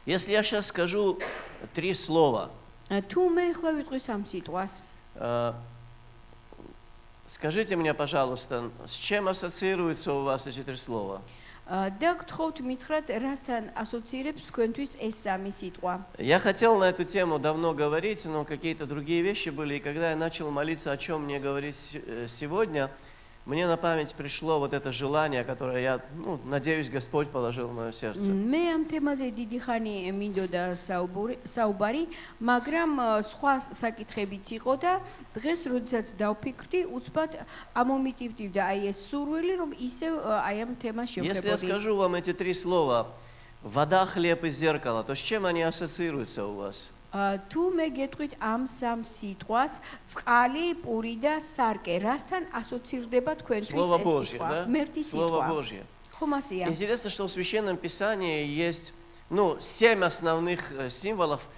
Если я сейчас скажу 3 слова, თუ მე ახლა ვიტყვი სამ სიტყვას, скажите мне, пожалуйста, с чем ассоциируются у вас эти 3 слова? და გთხოვთ მითხრათ, რასთან ასოცირებს თქვენთვის ეს სამი სიტყვა. Я хотел на эту тему давно говорить, но какие-то другие вещи были. И когда я начал молиться, о чем мне говорить сегодня, мне на память пришло вот это желание, которое я, надеюсь, Господь положил в мое сердце. მე ამ თემაზე დიდი ხანი მინდოდა საუბარი, მაგრამ სხვა საკითხებიც იყო და დღეს როდესაც დავფიქრდი, უცბად ამომიტივტივდა აი ეს სურვილი, რომ ისევ აი ამ თემას Если я შევხედოდი. скажу вам эти 3 слова, вода, хлеб и зеркало, то с чем они ассоциируются у вас? თუ მე გეტყვით ამ სამ სიტყვას, წყალი, პური და სარკე, რასთან ასოცირდება თქვენთვის Слово ეს Божье, სიტყვა? да? მერტი Слово სიტყვა. Божье. ხომ ასეა? Интересно, что в Священном Писании есть, 7 основных символов,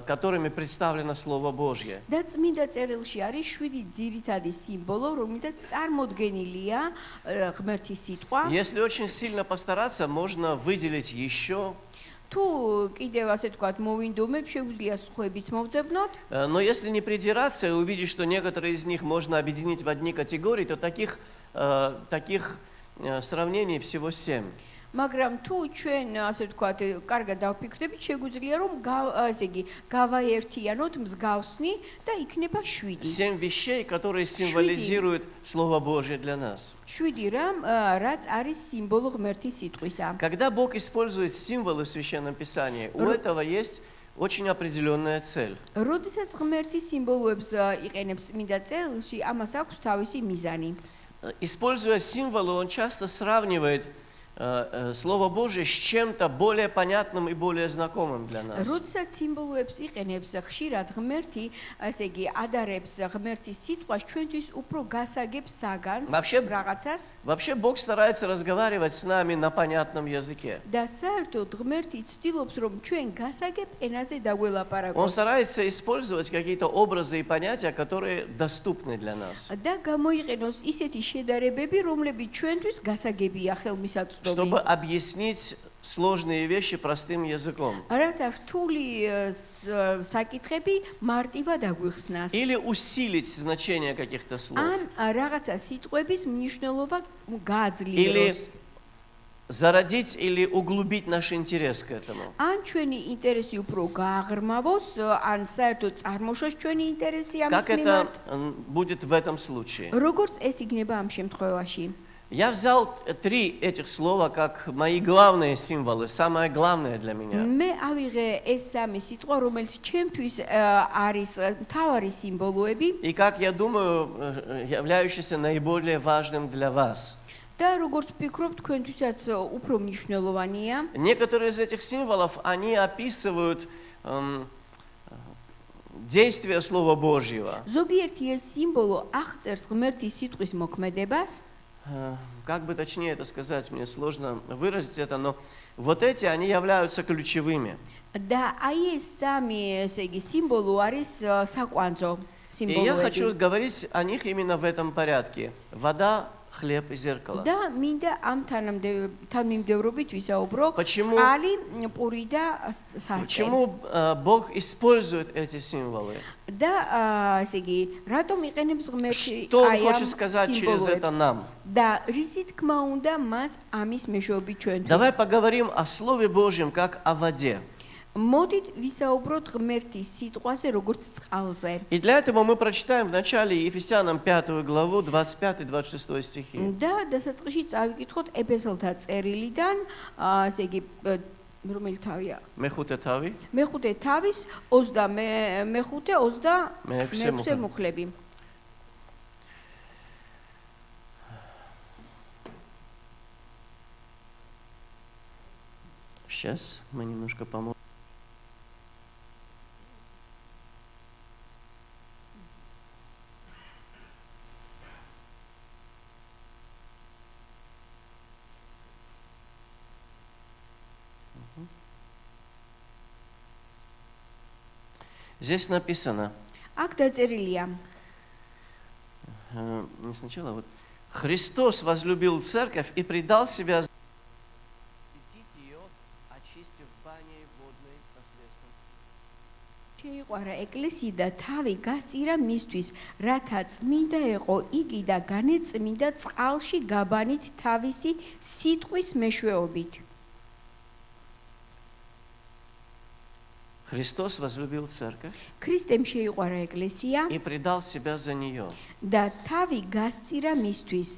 которыми представлено Слово Божье. და წმინდა წერილში არის 7 ძირითადი სიმბოლო, რომლითაც წარმოდგენილია ღმერთის სიტყვა. Если очень сильно постараться, можно выделить еще. თუ კიდევ ასე თქვათ მოვინდომებ, შეგვიძლია სხვებიც მოვძებნოთ. Но если не придираться и увидеть, что некоторые из них можно объединить в одни категории, то таких сравнений всего 7. მაგრამ თუ ჩვენ ასე თქვათ, კარგად დავფიქრდებით, შეგვიძლია რომ ესე იგი გავაერთიანოთ მსგავსნი და იქნება 7. 7 вещей, которые символизируют Слово Божье для нас. 7 რამ, რაც არის სიმბოლო ღმერთის სიტყვისა. Когда Бог использует символы в Священном Писании, у этого есть очень определенная цель. როდესაც ღმერთის სიმბოლოებს იყენებს წმინდა წერილში, ამას აქვს თავისი მიზანი. Используя символы, он часто сравнивает Слово Божье с чем-то более понятным и более знакомым для нас. როდესაც სიმბოლოებს იყენებს ხშირად ღმერთი, ასე იგი ადარებს ღმერთის სიტყვას ჩვენთვის უფრო გასაგებ საგანს რაღაცას. Вообще Бог старается разговаривать с нами на понятном языке. და საერთოდ ღმერთი ცდილობს რომ ჩვენ გასაგებ ენაზე Он დაგველაპარაკოს. старается использовать какие-то образы и понятия, которые доступны для нас. და გამოიყენოს ისეთი შედარებები, რომლებიც ჩვენთვის გასაგებია ხელმისაწვდომი. Чтобы объяснить сложные вещи простым языком. რათა რთული საკითხები მარტივად აგვიხსნას. Или усилить значение каких-то слов. ან რაღაცა სიტყვების მნიშვნელობა Или გააძლიეროს. зародить или углубить наш интерес к этому. ან ჩვენი ინტერესი უფრო გააღრმავოს, ან საერთოდ წარმოშოს ჩვენი ინტერესი ამის Как მიმართ. это будет в этом случае? როგორც ეს იქნება ამ შემთხვევაში? Я взял 3 этих слова как мои главные символы, самое главное для меня. მე ავიღე ეს სამი სიტყვა, რომელიც ჩემთვის არის მთავარი სიმბოლოები И как я думаю, являющиеся наиболее важным для вас. და როგორც ვფიქრობ, თქვენთვისაც უფრო მნიშვნელოვანია. Некоторые из этих символов, они описывают действие Слова Божьего. ზოგიერთი ეს სიმბოლო აღწერს ღმერთის სიტყვის მოქმედებას. Как бы точнее это сказать, мне сложно выразить это, но вот эти, они являются ключевыми. და აი ეს სამი, ესე იგი, სიმბოლო არის საკვანძო И я хочу სიმბოლოები. говорить о них именно в этом порядке. Вода, хлеб и зеркало. და მინდა ამ თანმიმდევრობით ვისაუბრო Почему- წყალი, პური და სარკე. Почему Бог использует эти символы? და ესე იგი, რატომ იყენებს ღმერთი Что Он აი ამ хочет сказать через это სიმბოლოებს? нам? და რისი თქმა უნდა მას ამის მეშვეობით Давай ჩვენთვის. поговорим о Слове Божьем как о воде. მოდით ვისაუბროთ ღმერთის სიტყვაზე როგორც წყალზე. И для этого мы прочитаем в начале Ефесянам 5 главу 25-26 стихи. და დასაწყისში წავიკითხოთ ეფესელთა წერილიდან, ესე იგი, რომელი თავია? Мехуте тави. მეხუთე თავის 26 მუხლები. Сейчас мы немножко поможем. Здесь написано, აქ დაწერილია. не сначала, вот, Христос возлюбил церковь и предал себя, ее очистить очисти в бане водной посредством. შეიყვარა ეკლესია და თავი გასწირა მისთვის, რათა წმინდა იყო იგი და განეწმინდა წყალში გაბანით თავისი სიტყვის მეშვეობით. Христос возлюбил церковь ქრისტემ შეიყვარა ეკლესია и предал себя за нее, და თავი გასწირა მისთვის,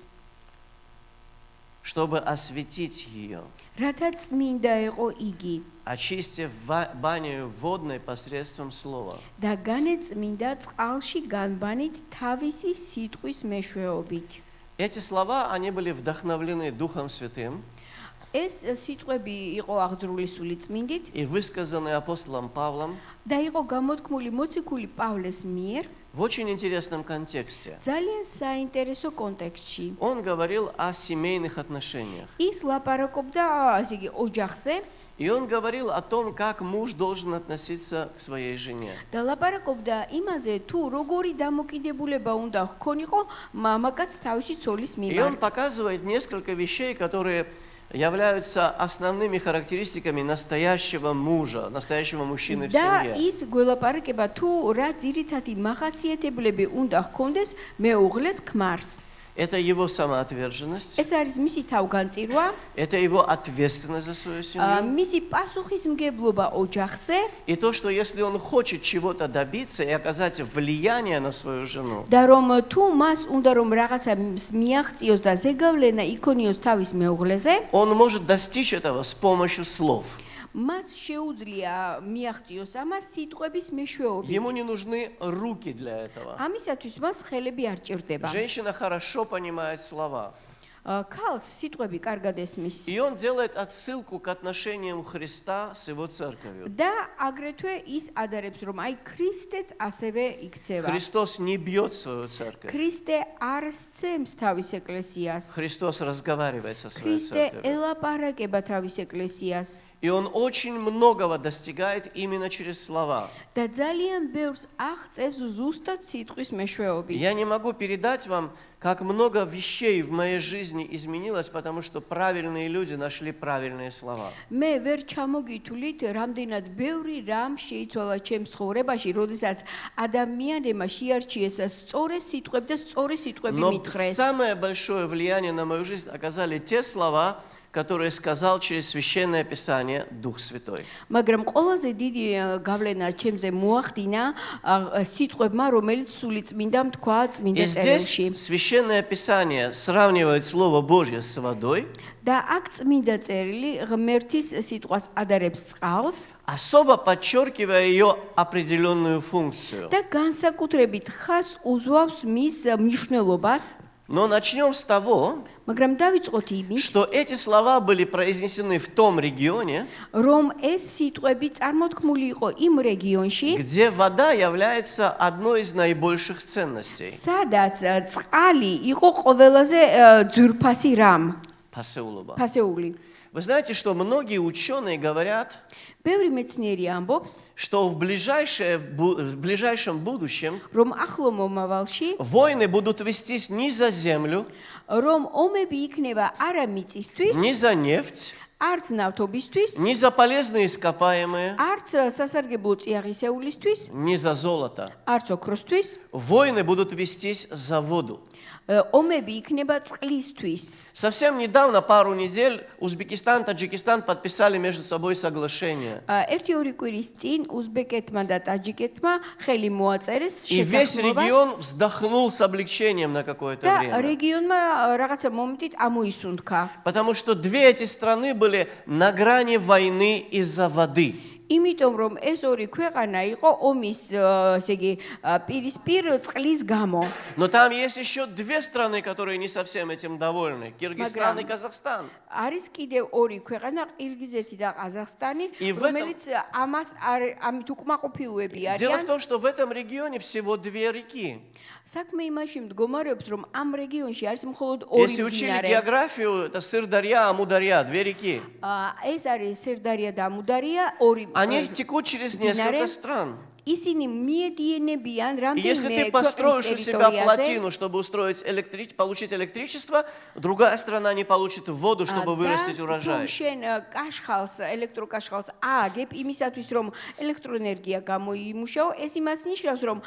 чтобы осветить ее, რათა წმინდა იყო იგი очистив баню водной посредством слова. და განეწმინდა წყალში განბანით თავისი სიტყვის მეშვეობით. Эти слова, они были вдохновлены Духом Святым ეს სიტყვები იყო აღძრული სული წმინდით и высказаны апостолом Павлом და იყო გამოთქმული მოციქული პავლეს მიერ в очень интересном контексте. ძალიან საინტერესო კონტექსტში. Он говорил о семейных отношениях. ის ლაპარაკობდა, ასე იგი, ოჯახზე И он говорил о том, как муж должен относиться к своей жене. და ლაპარაკობდა იმაზე, თუ როგორი დამოკიდებულება უნდა ჰქონიყო მამაკაც თავისი ცოლის И он მიმართ. показывает несколько вещей, которые являются основными характеристиками настоящего мужа, настоящего мужчины в და семье. ის გველაპარაკება, თუ რა ძირითადი მახასიათებლები უნდა ჰქონდეს მეუღლეს ქმარს. Это его самоотверженность, ეს არის მისი თავგანწირვა, это его ответственность за свою семью. მისი პასუხისმგებლობა ოჯახზე И то, что если он хочет чего-то добиться и оказать влияние на свою жену, და რომ თუ მას უნდა რომ რაღაცა მიაღწიოს და ზეგავლენა იქონიოს თავის მეუღლეზე, он может достичь этого с помощью слов. მას შეუძლია მიაღწიოს ამას სიტყვების მეშვეობით. Ему не нужны руки для этого. ამისათვის მას ხელები არ ჭირდება. Женщина хорошо понимает слова. ქალს სიტყვები კარგად ესმის. И он делает отсылку к отношениям Христа с его церковью. და აგრეთვე ის ადარებს, რომ აი ქრისტეც ასევე იქცევა. Христос не бьет свою церковь. ქრისტე არ სცემს თავის ეკლესიას. Христос разговаривает со своей ქრისტე церковью. ელაპარაკება თავის ეკლესიას. И он очень многого достигает именно через слова. და ძალიან ბევრს აღწევს ზუსტად სიტყვის მეშვეობით. Я не могу передать вам, как много вещей в моей жизни изменилось, потому что правильные люди нашли правильные слова. მე ვერ ჩამოგითვლით, რამდენად ბევრი რამ შეიცვალა ჩემს ცხოვრებაში, როდესაც ადამიანებმა შეარჩიეს სწორი სიტყვები და სწორი სიტყვები Но მითხრეს. самое большое влияние на мою жизнь оказали те слова, которые сказал через Священное Писание Дух Святой. მაგრამ ყველაზე დიდი გავლენა ჩემზე მოახდინა სიტყვებმა, რომელიც სული წმინდამ თქვა И წმინდა здесь წერილში. Священное Писание сравнивает Слово Божье с водой, და აქ წმინდა წერილი ღმერთის ситуას ადარებს წყალს особо подчеркивая ее определенную функцию. და განსაკუთრებით ხას უზვავს მის მნიშვნელობას. Но начнем с того, მაგრამ დავიწყოთ იმით, что эти слова были произнесены в том регионе, რომ ეს სიტყვები წარმოთქმული იყო იმ რეგიონში, где вода является одной из наибольших ценностей. სადაც წყალი იყო ყველაზე ძვირფასი რამ, ფასეული. Вы знаете, что многие ученые говорят, ბევრი მეცნიერი ამბობს, что в ближайшем будущем რომ ახლო მომავალში, войны будут вестись не за землю, რომ ომები იქნება არა მიწისთვის, не за нефть, არც ნავთობისთვის, не за полезные ископаемые, არც სასარგებლო წიაღისეულისთვის, не за золото. არც ოქროსთვის, Войны будут вестись за воду. ომები იქნება წყლისთვის. Совсем недавно, пару недель, Узбекистан, Таджикистан подписали между собой соглашение. ერთი-ორი კვირის წინ უზბეკეთმა და ტაჯიკეთმა ხელი მოაწერეს И весь შეთანხმებას регион вздохнул с облегчением на какое-то და время. რეგიონმა რაღაცა მომენტით ამოისუნთქა. Потому что две эти страны были на грани войны из-за воды. იმიტომ რომ ეს ორი ქვეყანა იყო ომის, ესე იგი, პირისპირ წყლის გამო. Но там есть еще две страны, которые не совсем этим довольны. Киргизстан и Казахстан. არის კიდევ ორი ქვეყანა, ყირგიზეთი და ყაზახსტანი, И в რომელიც ამას ამით უკმაყოფილოები Дело в არიან. том, что в этом регионе всего две реки. საქმე იმაში მდგომარეობს, რომ ამ რეგიონში არის მხოლოდ ორი Если учили მდინარე. географию, это Сырдарья, Амударья, две реки. ეს არის სირდარია და ამუდარია, ორი Они текут через несколько стран. ისინი მიედიენებიან И если ты რამდენიმე построишь у ქვეყნის себя ტერიტორიაზე. плотину, чтобы получить электричество, другая страна не получит воду, чтобы вырастить თუ урожай. შენ კაშხალს, ელექტროკაშხალს ააგებ იმისათვის, რომ ელექტროენერგია გამოიმუშაო, ეს იმას ნიშნავს, რომ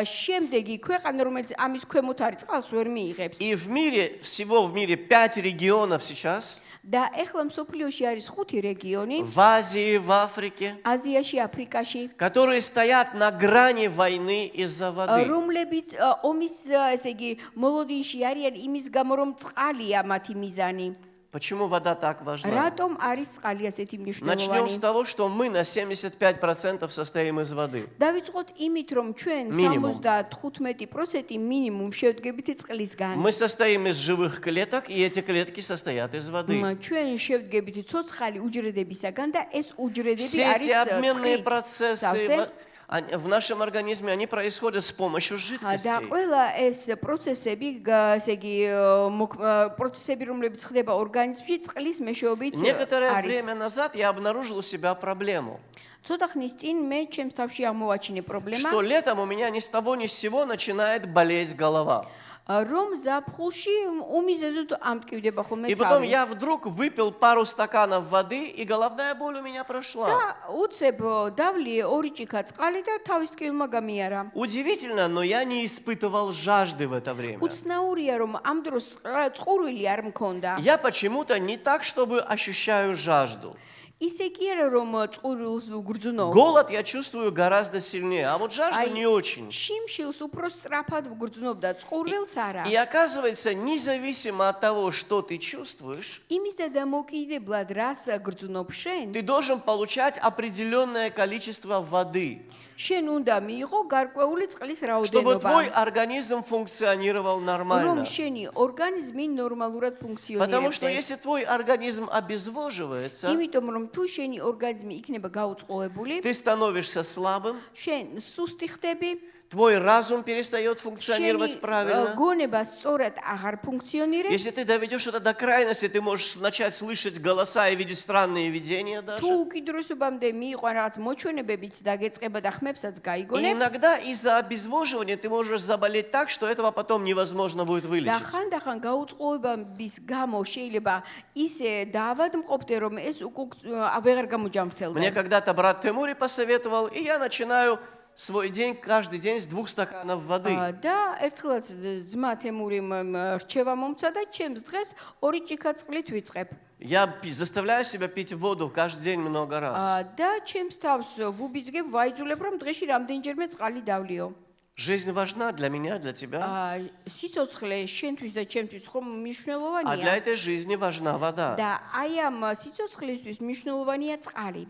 შემდეგი ქვეყანა, რომელიც ამის ქვემოთ არის, წყალს ვერ მიიღებს. И в мире, всего в мире 5 регионов сейчас, და ეხლა მსოფლიოში არის 5 რეგიონი, в Азии, в Африке, აზიაში, აფრიკაში, которые стоят на грани войны из-за воды. რომლებიც ომის, ესე იგი, მოლოდინში არიან იმის გამო, რომ წყალია მათი მიზანი. Почему вода так важна? რატომ არის წყალი ასეთი Начнем с მნიშვნელოვანი? того, что мы на 75% состоим из воды. დავიწყოთ იმით, რომ ჩვენ Minimum. 75% მინიმუმ შევდგებით წყლისგან. Мы состоим из живых клеток, и эти клетки состоят из воды. ჩვენ შევდგებით ცოცხალი უჯრედებისაგან და ეს უჯრედები Все эти არის обменные წყლით. процессы Завсе. в нашем организме, они происходят с помощью და жидкостей. ყველა ეს პროცესები, ესე იგი, პროცესები, რომლებიც ხდება ორგანიზმში, წყლის მეშვეობით Некоторое არის. время назад я обнаружил у себя проблему, ცოტა ხნის წინ მე ჩემს თავში აღმოვაჩინე პრობლემა, что летом у меня ни с того ни с сего начинает болеть голова. რომ ზაფხულში უმიზეზოდ ამტკივდება ხოლმე И потом თავი. я вдруг выпил пару стаканов воды, и головная боль у меня прошла. და უცებ დავლიე 2 ჭიქა წყალი და თავის ტკივილმა გამიარა. Удивительно, но я не испытывал жажды в это время. უცნაურია, რომ ამ დროს წყურვილი არ მქონდა. Я почему-то не так, чтобы ощущаю жажду. ისე კი არა, რომ წყურვილს ვგრძნო. Голод я чувствую гораздо сильнее, а вот жажду не очень. შიმშილს უფრო სწრაფად ვგრძნობ და წყურვილს არა. И оказывается, независимо от того, что ты чувствуешь, იმის და დამოკიდებლად რას გრძნობ შენ, ты должен получать определенное количество воды, შენ უნდა მიიღო გარკვეული წყლის чтобы твой რაოდენობა. организм функционировал რომ нормально. შენი ორგანიზმი ნორმალურად Потому что ფუნქციონირებს. если твой организм обезвоживается, იმიტომ რომ თუ შენი ორგანიზმი იქნება გაუწყლოებული, ты становишься слабым, შენ სუსტი ხდები, твой разум перестает შენი функционировать правильно. გონება სწორად აღარ Если ფუნქციონირებს. ты доведешь это до крайности, ты можешь начать слышать голоса и видеть странные видения даже. თუ უკიდურესობამდე მიიყვან რაღაც მოჩვენებებიც დაგეწყება და ხმებსაც И გაიგონებ, иногда из-за обезвоживания ты можешь заболеть так, что этого потом невозможно будет და вылечить. ხანდახან გაუწყლოებების გამო შეიძლება ისე დაავადმყოფდე, რომ ეს ვეღარ Мне გამოჯამრთელდება. когда-то брат Тимури посоветовал, и я начинаю свой день каждый день с 2 стаканов воды. და ერთხელაც ძმა თემურიმ რჩევა მომცა და ჩემს დღეს 2 ჭიქა წყლით ვიწყებ. Я заставляю себя пить воду каждый день много раз. და ჩემს თავს ვუბიძგებ, ვაიძულებ, რომ დღეში რამდენჯერმე წყალი დავლიო. Жизнь важна для меня, для тебя. სიცოცხლე შენთვის და ჩემთვის ხომ А для მნიშვნელოვანია. этой жизни важна вода. და აი ამ სიცოცხლისთვის მნიშვნელოვანია წყალი.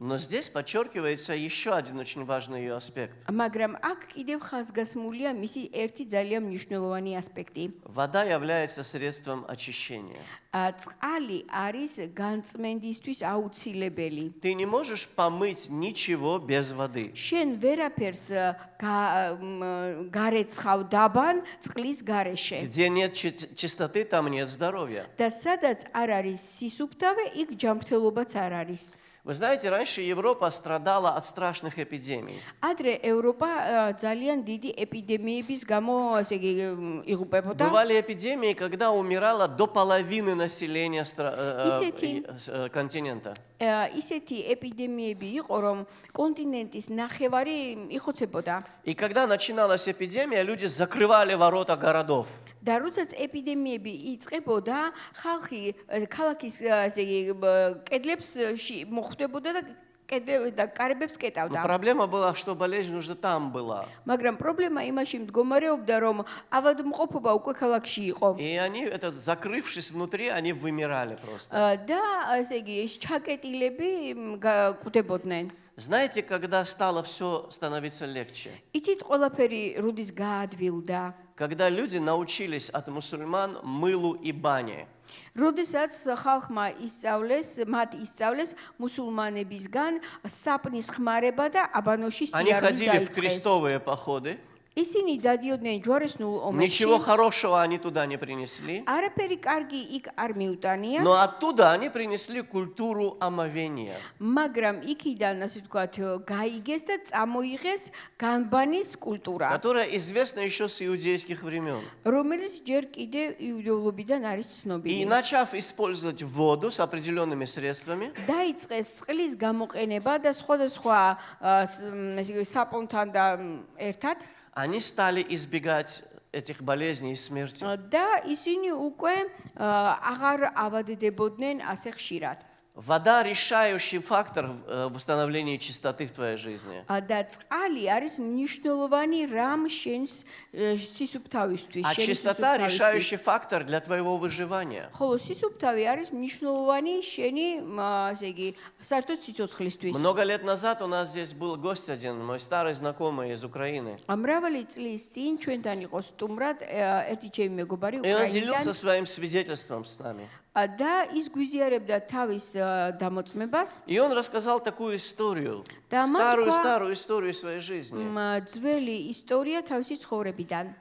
Но здесь подчеркивается еще один очень важный ее аспект. მაგრამ აქ კიდევ ხაზგასმულია მისი ერთი ძალიან მნიშვნელოვანი ასპექტი. Вода является средством очищения. წყალი არის განწმენდისთვის აუცილებელი. Ты не можешь помыть ничего без воды. შენ ვერაფერს გარეცხავ დაბან წყლის გარეშე. Где нет чистоты, там нет здоровья. და სადაც არ არის სისუფთავე, იქ ჯანმრთელობაც არ არის. Вы знаете, раньше Европа страдала от страшных эпидемий. ადრე ევროპა ძალიან დიდი ეპიდემიების გამო, ასე იგი, იღუპებოდა. Бывали эпидемии, когда умирало до половины населения континента. ისეთი ეპიდემიები იყო, რომ კონტინენტის ნახევარი იხოცებოდა. И когда начиналась эпидемия, люди закрывали ворота городов. და როდესაც ეპიდემიები იწყებოდა, ხალხი ქალაქის ასე იგი კედლებს მოხვდებოდა და კედლებს და კარებებს Но კეტავდა. проблема была, что болезнь уже там была. მაგრამ პრობლემა იმაში მდგომარეობდა, რომ ავადმყოფობა უკვე ქალაქში იყო. И они, закрывшись внутри, они вымирали просто. და ასე იგი ჩაკეტილები კვდებოდნენ. Знаете, когда стало все становиться легче? იცით ყველაფერი როდის გაადვილდა? Когда люди научились от мусульман мылу и бане. როდესაც ხალხმა მათ ისწავლეს მუსულმანებისგან საპნის ხმარება და აბანოში Они სიარული ходили в დაიწყეს. крестовые походы. ისინი დადიოდნენ ჯვაროსნულ ომებში. Ничего хорошего они туда не принесли, არაფერი კარგი იქ არ მიუტანია, но оттуда они принесли культуру омовения. მაგრამ იქიდან, ასე ვთქვათ, გაიგეს და წამოიღეს განბანის კულტურა, Которая известна еще с иудейских времен. რომელიც ჯერ კიდევ იუდეულობიდან არის И ცნობილი. начав использовать воду с определенными средствами, დაიწყეს წყლის გამოყენება და სხვადასხვა ესე იგი საპონთან და ერთად они стали избегать этих болезней и смерти. და ისინი უკვე აღარ ავადდებოდნენ ასე ხშირად. Вода – решающий фактор в восстановлении чистоты в твоей жизни. და წყალი არის მნიშვნელოვანი რამ შენს სისუფთავისთვის, А შენი чистота – решающий სისუფთავისთვის. фактор для твоего выживания. ხოლო სისუფთავი არის მნიშვნელოვანი შენი, ასე იგი, საერთოდ სიცოცხლისთვის. Много лет назад у нас здесь был гость один, мой старый знакомый из Украины. მრავალი წლის წინ ჩვენთან იყო სტუმრად ერთი ჩემი მეგობარი И он делился უკრაინიდან своим свидетельством с нами. და ის გვიზიარებდა თავის დამოწმებას. И он рассказал такую историю, Да, мамка- старую историю своей жизни. ძველი ისტორია თავისი ცხოვრებიდან.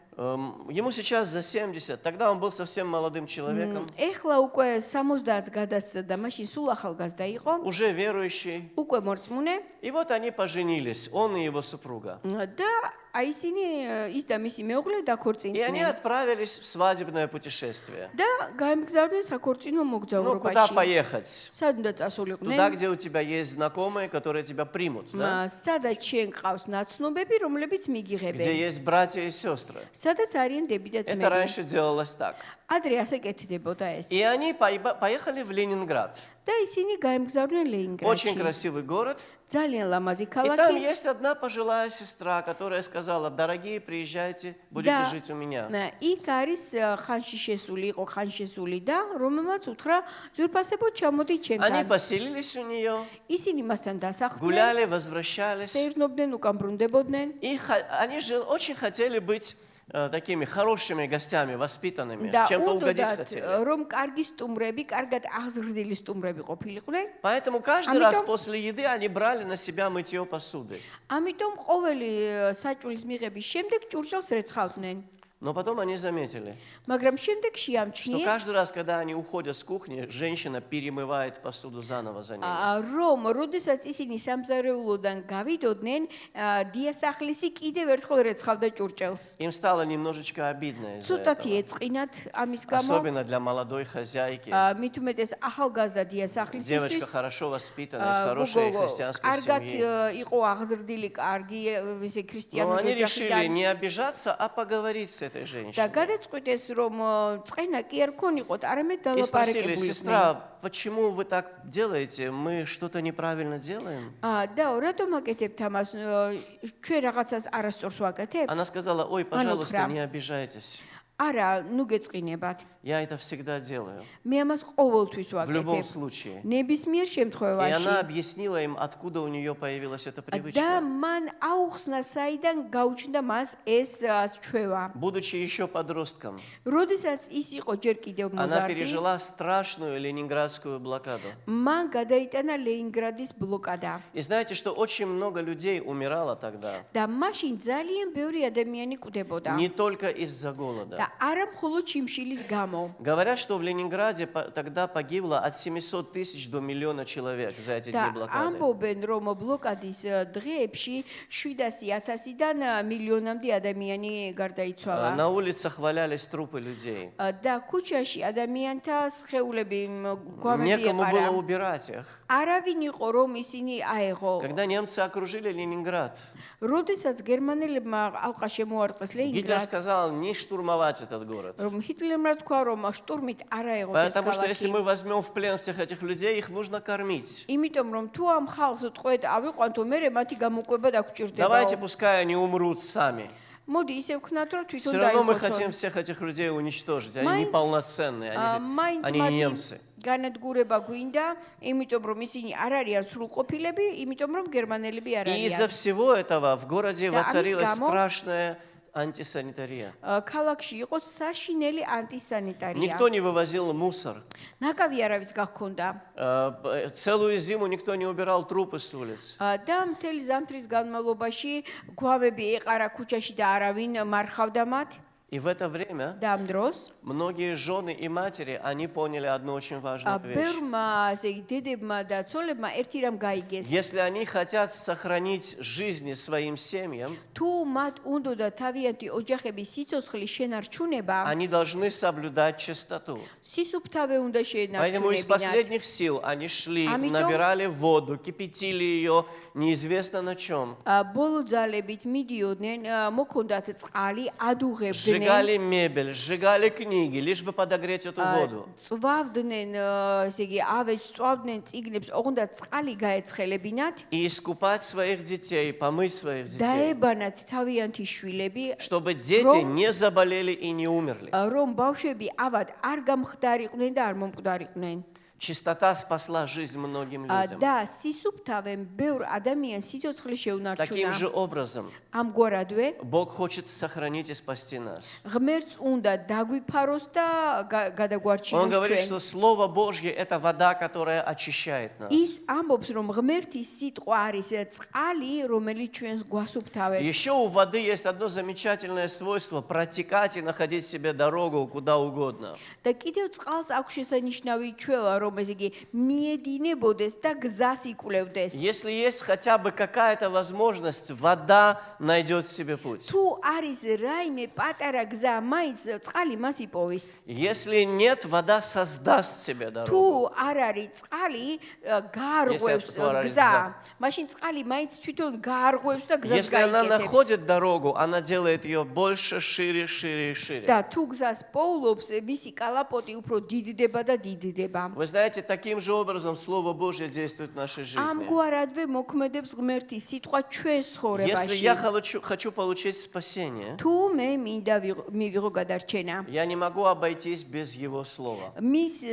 Ему сейчас за 70, тогда он был совсем молодым человеком, ეხლა უკვე 70-ს გადასცა და მაშინ სულ ახალგაზრდა იყო, уже верующий. უკვე მორწმუნე И вот они поженились, он и его супруга. და აი ისინი ის და მისი მეუღლე И они დაქორწინდნენ отправились в свадебное путешествие. და გაემგზავრნენ საკორწინო Ну, куда მოგზაურობაში. поехать? სად უნდა წასულიყვნენ? Туда, где у тебя есть знакомые, которые тебя примут, да? სადაც შენ ყავს ნაცნობები, რომლებიც Где მიგიღებენ. есть братья и сестры. სადაც არიან დები და Это ძმები. раньше делалось так. ადრე ასე კეთდებოდა ეს. И они поехали в Ленинград. და ისინი გაემგზავრნენ Очень ლენინგრადში. красивый город. ძალიან ლამაზი И там ქალაქი. есть одна пожилая сестра, которая сказала: дорогие, приезжайте, будете და жить у меня. იქ არის ხანში შესული, იყო ხანში შესული და რომელმაც უთხრა ძვირფასებო ჩამოდით Они ჩემთან. поселились у нее, ისინი მასთან დასახლდნენ, гуляли, возвращались. სეირნობდნენ, უკან ბრუნდებოდნენ И они же очень хотели быть такими хорошими гостями, воспитанными, და чем-то угодить უნდათ хотели. რომ კარგი სტუმრები, კარგად აღზრდილი სტუმრები ყოფილიყვნენ. Поэтому каждый раз Амитом- после еды они брали на себя мытье посуды. ამიტომ ყოველი საჭულის მიღების შემდეგ ჭურჭელს რეცხავდნენ. Но потом они заметили, მაგრამ შემდეგ что შეამჩნიეს, каждый раз, когда они уходят с кухни, женщина перемывает посуду заново за ними. რომ როდესაც ისინი სამზარეულოდან გავიდოდნენ, დიასახლისი კიდევ ერთხელ რეცხავდა ჭურჭელს. Им стало немножечко обидно из-за ცოტათი этого. ეწყინათ ამის გამო, Особенно для молодой хозяйки. მით უმეტეს ახალგაზრდა Девочка დიასახლისისთვის. хорошо воспитанная, из хорошей христианской კარგად семьи. იყო აღზრდილი, კარგი ესე Но ქრისტიანული они решили ოჯახიდან. не обижаться, а поговорить с этой და женщиной. გადაწყვიტეს, რომ წყენა კი არ ქონიყოთ, არამედ И спросили: დალაპარაკებულიყვნენ. сестра, почему вы так делаете? Мы что-то неправильно делаем? და რატომ აკეთებთ ამას? ჩვენ რაღაცას არასწორს ვაკეთებთ? Она сказала: ой, пожалуйста, храм. не обижайтесь. არა, ნუ გეწყინებათ. Я это всегда делаю. მე ამას ყოველთვის В любом ვაკეთებ. случае. ნებისმიერ И შემთხვევაში. она объяснила им, откуда у нее появилась эта და привычка. მან აუხსნა, საიდან გაუჩნდა მას ეს ჩვევა. Будучи еще подростком, როდესაც ის იყო ჯერ კიდევ она მოზარდი, пережила страшную ленинградскую блокаду. მან გადაიტანა ლენინგრადის ბლოკადა. И знаете, что очень много людей умирало тогда. და მაშინ ძალიან ბევრი ადამიანი კვდებოდა. Не только из-за голода. და არა მხოლოდ ჩიმშილის გამო. Говорят, что в Ленинграде тогда погибло от 700 тысяч до миллиона человек за эти და дни блокады. ამბობენ, რომ ბლოკადის დღეებში 700,000-დან მილიონამდე ადამიანი გარდაიცვალა. На улицах валялись трупы людей. და ქუჩაში ადამიანთა სხეულები გვამები Некому было ეყარა. убирать их. არავინ იყო, რომ ისინი აეღო. Когда немцы окружили Ленинград, როდესაც გერმანელებმა ალყა შემოარტყეს Гитлер ლენინგრადს, сказал не штурмовать этот город. რომ ჰიტლერმა თქვა, რომ штурмით არა ეღოთ ეს Потому что если ქალაქი. мы возьмем в плен всех этих людей, их нужно кормить. იმიტომ რომ თუ ამ ხალხს ტყვეთ ავიყვანთო, მე მათი გამოყვება Давайте, დაგჭირდება. пускай они умрут сами. მოდი ისე ვქნათ, რომ Все თვითონ равно мы დაიხოცონ. хотим всех этих людей уничтожить. Они Майнц- неполноценные, მაინც они მათი немцы. განადგურება გვინდა, იმიტომ რომ ისინი არ არიან სრულყოფილები, იმიტომ რომ გერმანელები არ И из-за არიან. всего этого в городе Да, воцарилась амис гамо. страшная антисанитария. ქალაქში იყოს საშინელი ანტისანიტარია. Никто не вывозил мусор. ნაკავი არავის გახონდა. Целую зиму никто не убирал трупы с улиц. და მთელი ზამთრის განმავლობაში გვამები ეყარა ქუჩაში და არავინ მარხავდა მათ. И в это время და ამ დროს многие жены и матери, они поняли одну очень важную вещь. ბევრმა, ესე იგი, დედებმა და ცოლებმა ერთი რამ გაიგეს. Если они хотят сохранить жизни своим семьям, თუ მათ უნდოდა თავიანთი ოჯახების სიცოცხლის შენარჩუნება, они должны соблюдать чистоту. სისუფთავე უნდა Поэтому из შეენარჩუნებინათ. последних сил они шли, Амитом- набирали воду, кипятили ее, неизвестно на чем. ბოლო ძალებით მიდიოდნენ, მოქონდათ წყალი, ადუღებდნენ, Сжигали мебель, сжигали книги, лишь бы подогреть эту воду. წვავდნენ, ესე იგი, ავეჯს წვავდნენ წიგნებს, ოღონდ წყალი გაეცხელებინათ, И искупать своих детей, помыть своих детей, დაებანათ თავიანთი შვილები, чтобы дети не заболели и не умерли. რომ ბავშვები ავად არ გამხდარიყვნენ და არ მომკვდარიყვნენ. Чистота спасла жизнь многим людям. და სისუფთავემ ბევრ ადამიანს სიცოცხლე Таким შეუნარჩუნა. же образом ამგვარადვე Бог хочет сохранить и спасти нас. ღმერთს უნდა დაგვიფაროს და Он გადაგვარჩინოს говорит, ჩვენ. что Слово Божье – это вода, которая очищает нас. ის ამბობს, რომ ღმერთის სიტყვა არის წყალი, რომელიც ჩვენს გვასუფთავებს. Еще у воды есть одно замечательное свойство – протекать и находить себе дорогу куда угодно. და კიდევ წყალს აქვს შესანიშნავი ჩვევა, რომ ესე იგი მიედინებოდეს და გზას იკვლევდეს. Если есть хотя бы какая-то возможность, вода найдет себе путь. თუ არის რაიმე патара გზა, მაინც წყალი მას იპოვის. Если нет, вода создаст себе дорогу. თუ არ არის წყალი, გაარღვევს Если არ არის გზა. გზა. მაშინ წყალი მაინც თვითონ გაარღვევს და გზას Если она გაიკეთებს. находит дорогу, она делает ее больше, шире, шире и шире. და თუ გზას პოულობს, მისი კალაპოტი უფრო დიდდება და დიდდება. Вы знаете, таким же образом Слово Божье действует в нашей жизни. ამგვარადვე მოქმედებს ღმერთის სიტყვა ჩვენს Если ცხოვრებაში. я хочу получить спасение, თუ მე მინდა მივიღო გადარჩენა, я не могу обойтись без Его Слова. მის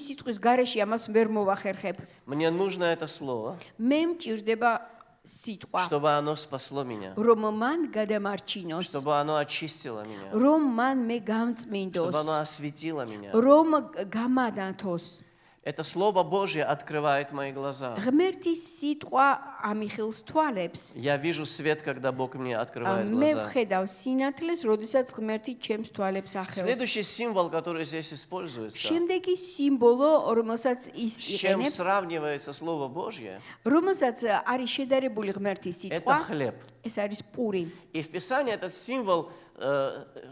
სიტყვის გარეშე ამას ვერ მოვახერხებ. Мне нужно это Слово, მე მჭირდება სიტყვა, чтобы оно спасло меня, რომ მან გადამარჩინოს, чтобы оно очистило меня, რომ მან მე გამწმინდოს, чтобы оно осветило меня. რომ გამადანთოს. Это Слово Божье открывает мои глаза. ღმერთის სიტყვა ამიხილს თვალებს. Я вижу свет, когда Бог мне открывает მე глаза. ვხედავ სინათლეს, როდესაც ღმერთი ჩემს თვალებს ახელს. Следующий символ, который здесь используется, შემდეგი სიმბოლო, რომელსაც ის с чем იყენებს, сравнивается Слово Божье, რომელსაც არის შედარებული ღმერთის это სიტყვა, хлеб. ეს არის პური. И в Писании этот символ,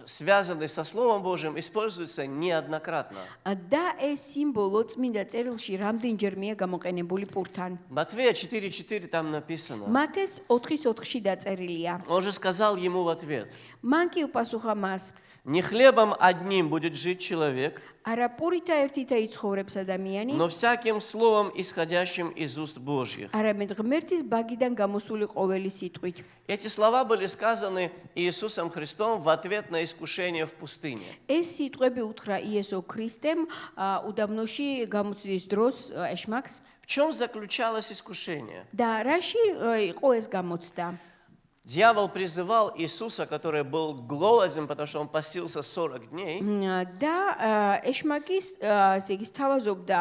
связанный со Словом Божьим, используется неоднократно. და ეს სიმბოლო წმინდა წერილში რამდენჯერმეა გამოყენებული პურთან. Матфея 4:4 там написано. მათეს 4:4-ში დაწერილია. Он же сказал ему в ответ: მან კი უპასუხა მას: не хлебом одним будет жить человек, არა პურითა ერთითა იცხოვრებს ადამიანი, но всяким словом, исходящим из уст Божьих. არამედ ღმერთის ბაგიდან გამოსული ყოველი სიტყვით. Эти слова были сказаны Иисусом Христом в ответ на искушение в пустыне. ეს სიტყვები უთხრა იესო ქრისტემ უდაბნოში გამოცდის დროს ეშმაკს В чем заключалось искушение? და რაში იყო ეს გამოცდა? Дьявол призывал Иисуса, который был голоден, потому что он постился 40 дней, და ეშმაკის ესე იგი სთავაზობდა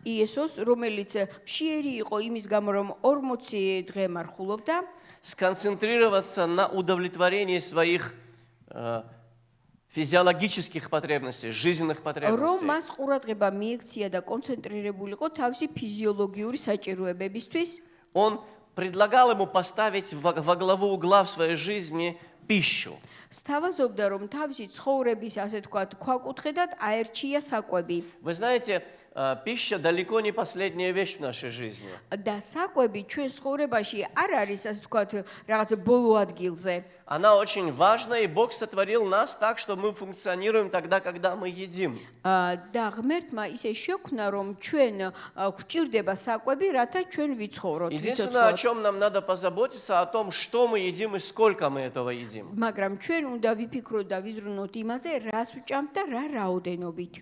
იესოს, რომელიც მშიერი იყო იმის გამო, რომ 40 დღე მარხულობდა, сконцентрироваться на удовлетворении своих физиологических потребностей, жизненных რომ потребностей. მას ყურადღება მიექცია და კონცენტრირებულიყო თავისი ფიზიოლოგიური საჭიროებებისთვის. Он предлагал ему поставить во главу угла в своей жизни пищу. სთავაზობდა, რომ თავისი ცხოვრების, ასე თქვათ, ქვაკუთხედად აერჩია საკვები. Вы знаете, пища далеко не последняя вещь в нашей жизни. და საკვები ჩვენ ცხოვრებაში არ არის, ასე თქვათ, რაღაც ბოლო ადგილზე. Она очень важна, и Бог сотворил нас так, что мы функционируем тогда, когда мы едим. და ღმერთმა ისე შექმნა, რომ ჩვენ გვჭირდება საკვები, რათა ჩვენ ვიცხოვროთ. Единственное, о чем нам надо позаботиться, о том, что мы едим и сколько мы этого едим. მაგრამ ჩვენ უნდა ვიფიქროთ და ვიზრუნოთ იმაზე, რას ვჭამთ და რა რაოდენობით.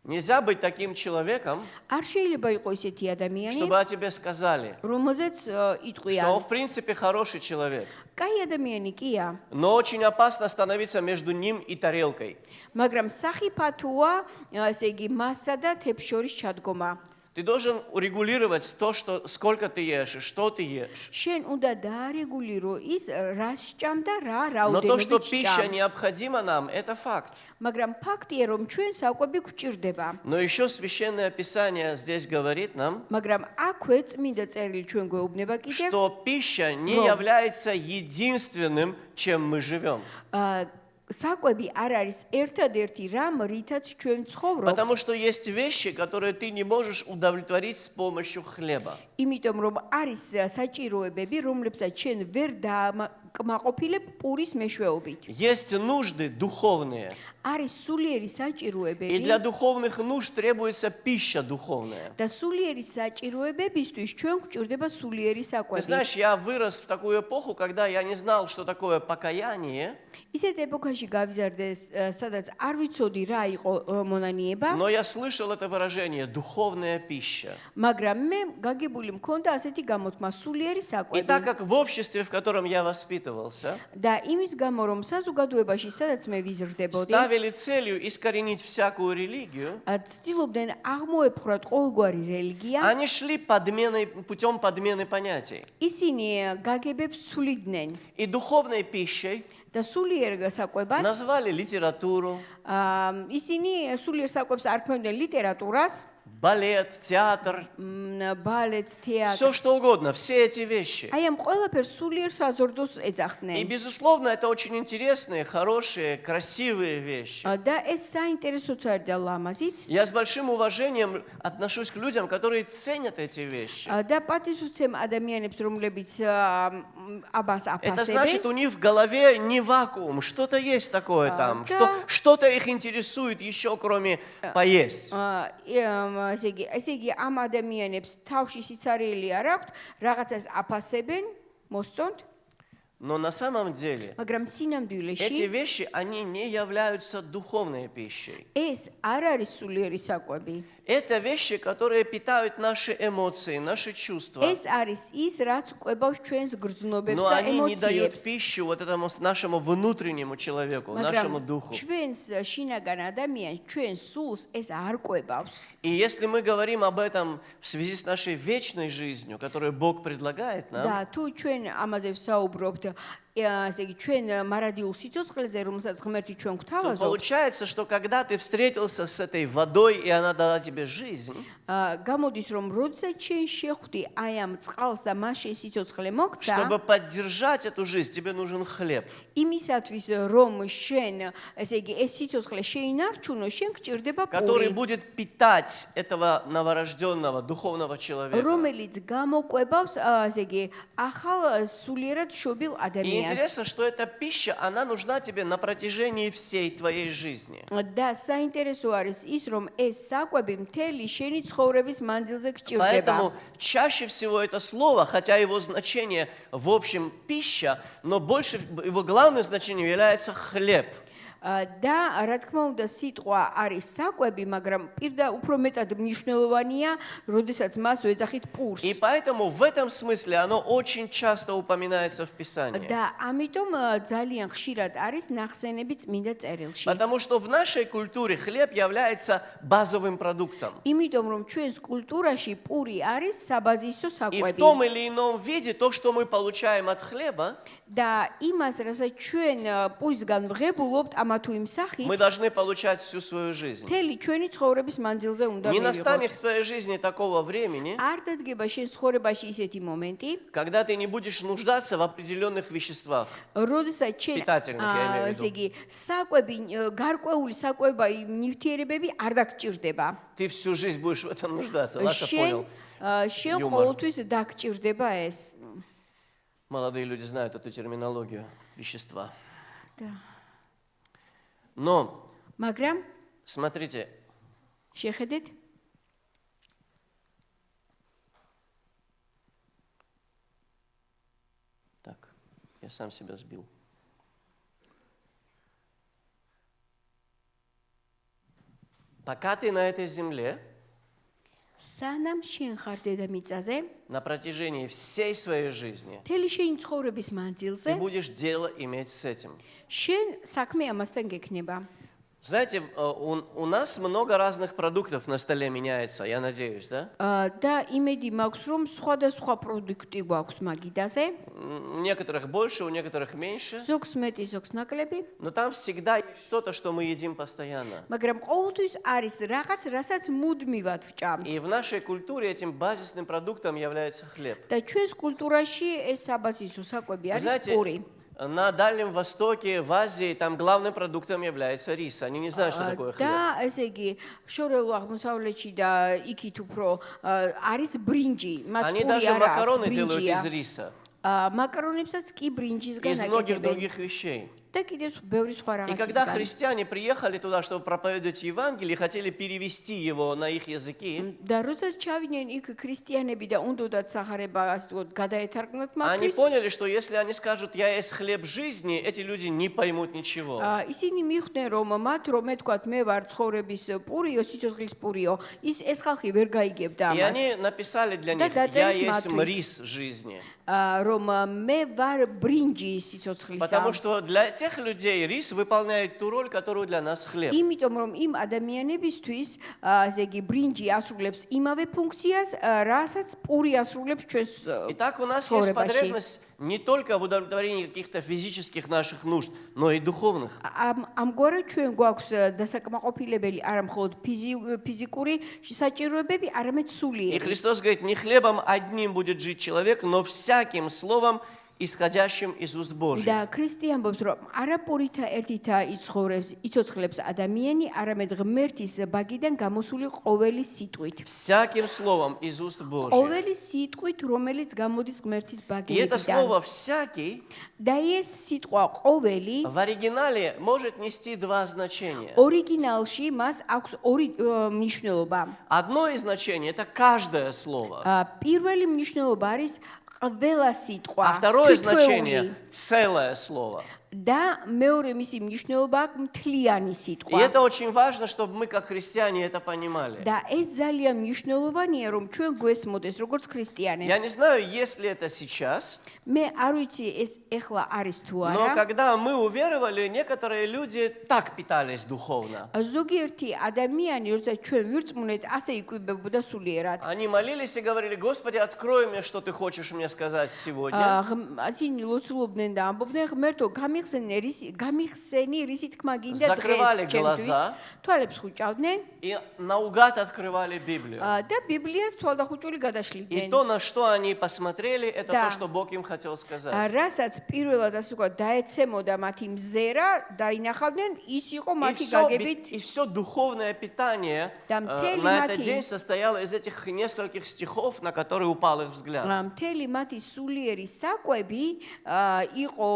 Нельзя быть таким человеком, არ შეიძლება იყოს ესეთი ადამიანი, чтобы о тебе сказали, რომელზეც что он იტყვიან, в принципе хороший человек. კაი ადამიანი კია, но очень опасно становиться между ним и тарелкой. მაგრამ სახიფათოა, ესე იგი, მასსა და თებს შორის ჩადგომა. Ты должен урегулировать то, что, сколько ты ешь и что ты ешь. შენ უნდა დაარეგულირო ის რა სჭამ და რა Но то, что რაოდენობით пища სჭამ. необходима нам, это факт. მაგრამ ფაქტია, რომ ჩვენ საკვები გვჭირდება. Но еще Священное Писание здесь говорит нам, მაგრამ აქვე წმინდა წერილი ჩვენ გვეუბნება კიდევ, что пища не является единственным, чем мы живем. საკვები არ არის ერთადერთი რამ, რითაც ჩვენ ცხოვრობთ. Потому что есть вещи, которые ты не можешь удовлетворить с помощью хлеба. იმიტომ რომ არის საჭიროებები, რომლებსაც ჩვენ ვერ დამაკმაყოფილებ პურის მეშვეობით. Есть нужды духовные. არის სულიერი И საჭიროებები для духовных нужд требуется пища духовная. და სულიერი საჭიროებებისთვის ჩვენ გვჭირდება сулиერი Ты საკვები. знаешь, я вырос в такую эпоху, когда я не знал, что такое покаяние, ისეთ ეპოქაში გავიზარდე, სადაც არ ვიცოდი რა იყო მონანიება, но я слышал это выражение «духовная пища». მაგრამ მე გაგებული მქონდა ასეთი გამოთქმა სულიერი И საკვები. так как в обществе, в котором я воспитывался, და იმის გამო რომ საზოგადოებაში სადაც მე ვიზრდებოდი, ставили целью искоренить всякую религию, ცდილობდნენ აღმოეფხვრათ ყოველგვარი რელიგია, они шли путем подмены понятий. ისინი გაგებებს ცვლიდნენ И духовной пищей და სულიერ საკვებად назвали литературу, ისინი სულიერ საკვებს არქმევდნენ ლიტერატურას, балет, театр, ბალეტს, თეატრს. все что угодно, все эти вещи. აი ამ ყველაფერს სულიერ საზორდოს И, ეძახდნენ. безусловно, это очень интересные, хорошие, красивые вещи. და ეს საინტერესოც არის და ლამაზიც. Я с большим уважением отношусь к людям, которые ценят эти вещи. და პატივსაცემ ადამიანებს, რომლებიც ამას Это აფასებენ. значит, у них в голове не вакуум, что-то есть такое там, да. что-то их интересует еще, кроме поесть. ესე იგი ამ ადამიანებს თავში სიცარიელი არ აქვთ, რაღაცას აფასებენ, მოსწონთ, Но на самом деле მაგრამ эти სინამდვილეში вещи, они не являются духовной пищей. ეს არ არის სულიერი საკვები. Это вещи, которые питают наши эмоции, наши чувства. ეს არის ის, რაც ყვებავს ჩვენს გრძნობებს Но და они не дают ემოციებს. пищу вот этому нашему внутреннему человеку, нашему მაგრამ духу. ჩვენს შინაგან ადამიანს, ჩვენს სულს ეს არ ყვებავს. И если мы говорим об этом в связи с нашей вечной жизнью, которую Бог предлагает нам, და თუ ჩვენ ამაზე ვსაუბრობთ, ესე იგი ჩვენ მარადიულ სიცოცხლეზე, რომელსაც ღმერთი ჩვენ то გვთავაზობს, получается, что когда ты встретился с этой водой, и она дала тебе жизнь, გამოდის რომ როდესაც შენ შეხვდი აი ამ წყალს და მას შენ სიცოცხლე მოგცა, чтобы поддержать эту жизнь, тебе нужен хлеб. იმისათვის რომ შენ ესე იგი ეს სიცოცხლე შეინარჩუნო, შენ გჭირდება Который პური, будет питать этого новорожденного духовного человека. რომელიც გამოყვებავს ესე იგი ახალ სულიერად შობილ И ადამიანს. интересно, что эта пища, она нужна тебе на протяжении всей твоей жизни. და საინტერესო არის ის, რომ ეს საკვები მთელი შენი ცხოვრების მანძილზე გჭირდება. Поэтому чаще всего это слово, хотя его значение в общем пища, но больше его главным значением является хлеб. და რა თქმა უნდა სიტყვა არის საკვები, მაგრამ პირდა უფრო მეტად მნიშვნელოვანია, როდესაც მას ვეძახით პურს. И поэтому в этом смысле оно очень часто упоминается в Писании. და ამიტომ ძალიან ხშირად არის ნახსენები წმინდა წერილში. Потому что в нашей культуре хлеб является базовым продуктом. იმიტომ რომ ჩვენს კულტურაში პური არის საბაზისო И в საკვები. том или ином виде то, что мы получаем от хлеба, და იმას, რასაც ჩვენ პურისგან ვღებულობთ, ამა თუ იმ სახით, мы должны получать всю свою жизнь. მთელი ჩვენი ცხოვრების მანძილზე უნდა Не მივიღოთ. настанет в твоей жизни такого времени, არ დადგება შენ ცხოვრებაში ისეთი моменти, когда ты не будешь нуждаться в определенных веществах. როდესაც შენ Питательных, я имею в ესე виду. იგი საკვები, гарკვეული საკვები, ნივთიერებები არ დაგჭირდება. Ты всю жизнь будешь в этом нуждаться. Лаша შენ понял. შენ Юмор. ყოველთვის დაგჭირდება ეს. Молодые люди знают эту терминологию вещества. და Но, მაგრამ смотрите, შეხედეთ, так, я сам себя сбил. Пока ты на этой земле, სანამ შენ ხარ დედამიწაზე, на протяжении всей своей жизни მთელი შენი ცხოვრების მანძილზე, ты будешь дело иметь с этим. შენ საქმე ამასთან გექნება. Знаете, у нас много разных продуктов на столе меняется, я надеюсь, да? და იმედი მაქვს, რომ სხვადასხვა პროდუქტი გვაქვს მაგიდაზე, У некоторых больше, у некоторых меньше. ზოგს მეტი, ზოგს ნაკლები, Но там всегда есть что-то, что мы едим постоянно. მაგრამ ყოველთვის არის რაღაც, რასაც მუდმივად ვჭამთ. И в нашей культуре этим базисным продуктом является хлеб. და ჩვენს კულტურაში ეს საბაზისო საკვები Вы არის знаете, პური. на Дальнем Востоке, в Азии, там главным продуктом является рис. Они не знают, что такое хлеб. და ესე იგი, შორეულ აღმოსავლეთში და იქით უფრო არის ბრინჯი. მათ Они პური даже არა აქვს, макароны делают ბრინჯია. из риса, მაკარონებსაც კი ბრინჯისგან из многих აკეთებენ. других вещей. და კიდევ ბევრი სხვა И когда რაღაცისგან. христиане приехали туда, чтобы проповедовать Евангелие, хотели перевести его на их языки, და როდესაც ჩავიდნენ იქ ქრისტიანები და უნდათ სახარება ასე ვთქვათ გადაეთარგმნათ они მათთვის, поняли, что если они скажут «я есть хлеб жизни», эти люди не поймут ничего. ისინი მიხვდნენ რომ მათ რომ ეთქვათ მე ვარ ცხოვრების პურიო, სიცოცხლის პურიო, ეს ხალხი ვერ გაიგებდა И ამას. они написали для них Да, «я целый есть матвей. рис жизни». რომ მე вар ბრინჯი სიცოცხლისა. Потому что для тех людей рис выполняет ту роль, которую для нас хлеб. იმიტომ რომ იმ ადამიანებისთვის ესე იგი ბრინჯი ასრულებს იმავე ფუნქციას, რასაც პური ასრულებს ჩვენს Итак, у нас есть ცხოვრებაში. потребность не только в удовлетворении каких-то физических наших нужд, но и духовных. ამგვარად ჩვენ გვაქვს დასაკმაყოფილებელი არა მხოლოდ ფიზიკური საჭიროებები, არამედ И სულიერი. Христос говорит, не хлебом одним будет жить человек, но всяким словом, исходящим из уст Божьих. და ქრისტე ამბობს, რომ არა პურითა ერთითა იცოცხლებს ადამიანი, არამედ ღმერთის ბაგიდან გამოსული ყოველი სიტყვით. Всяким словом из уст Божьих. ყოველი სიტყვით, რომელიც გამოდის ღმერთის И это ბაგიდან. слово «всякий» და ეს სიტყვა ყოველი в оригинале может нести два значения. ორიგინალში მას აქვს ორი მნიშვნელობა. Одно из значений – это каждое слово. პირველი მნიშვნელობა არის ყველა სიტყვა. А второе თითოეული. значение – целое слово. და მეორე მისი მნიშვნელობა აქვს მთლიანი И სიტყვა. это очень важно, чтобы мы, как христиане, это понимали. და ეს ძალიან მნიშვნელოვანია, რომ ჩვენ გვესმოდეს როგორც Я не ქრისტიანებს. знаю, есть ли это сейчас, მე არ ვიცი ეს ეხლა არის თუ но არა. когда мы уверовали, некоторые люди так питались духовно. ზოგიერთი ადამიანი, როცა ჩვენ ვირწმუნეთ, ასე იკვებებოდა სულიერად. Они молились и говорили, Господи, открой мне, что Ты хочешь мне сказать сегодня. ასინი ლოცულობდნენ და ამბობდნენ, ღმერთო, გამიხსენი რისი თქმა გინდა Закрывали დღეს ჩემთვის. глаза. თვალებს ხუჭავდნენ И наугад открывали Библию. და ბიბლიას თვალდახუჭული И გადაშლიდნენ. то, на что они посмотрели, это Да. то, что Бог им хотел сказать. რასაც პირველად ასე ვთქვათ, დაეცემოდა მათი მზერა, დაინახავდნენ, ის იყო И მათი все, გაგებით. духовное питание Да, მთელი на этот მათი- день состояло из этих нескольких стихов, на которые упал их взгляд. მთელი მათი სულიერი საკვები იყო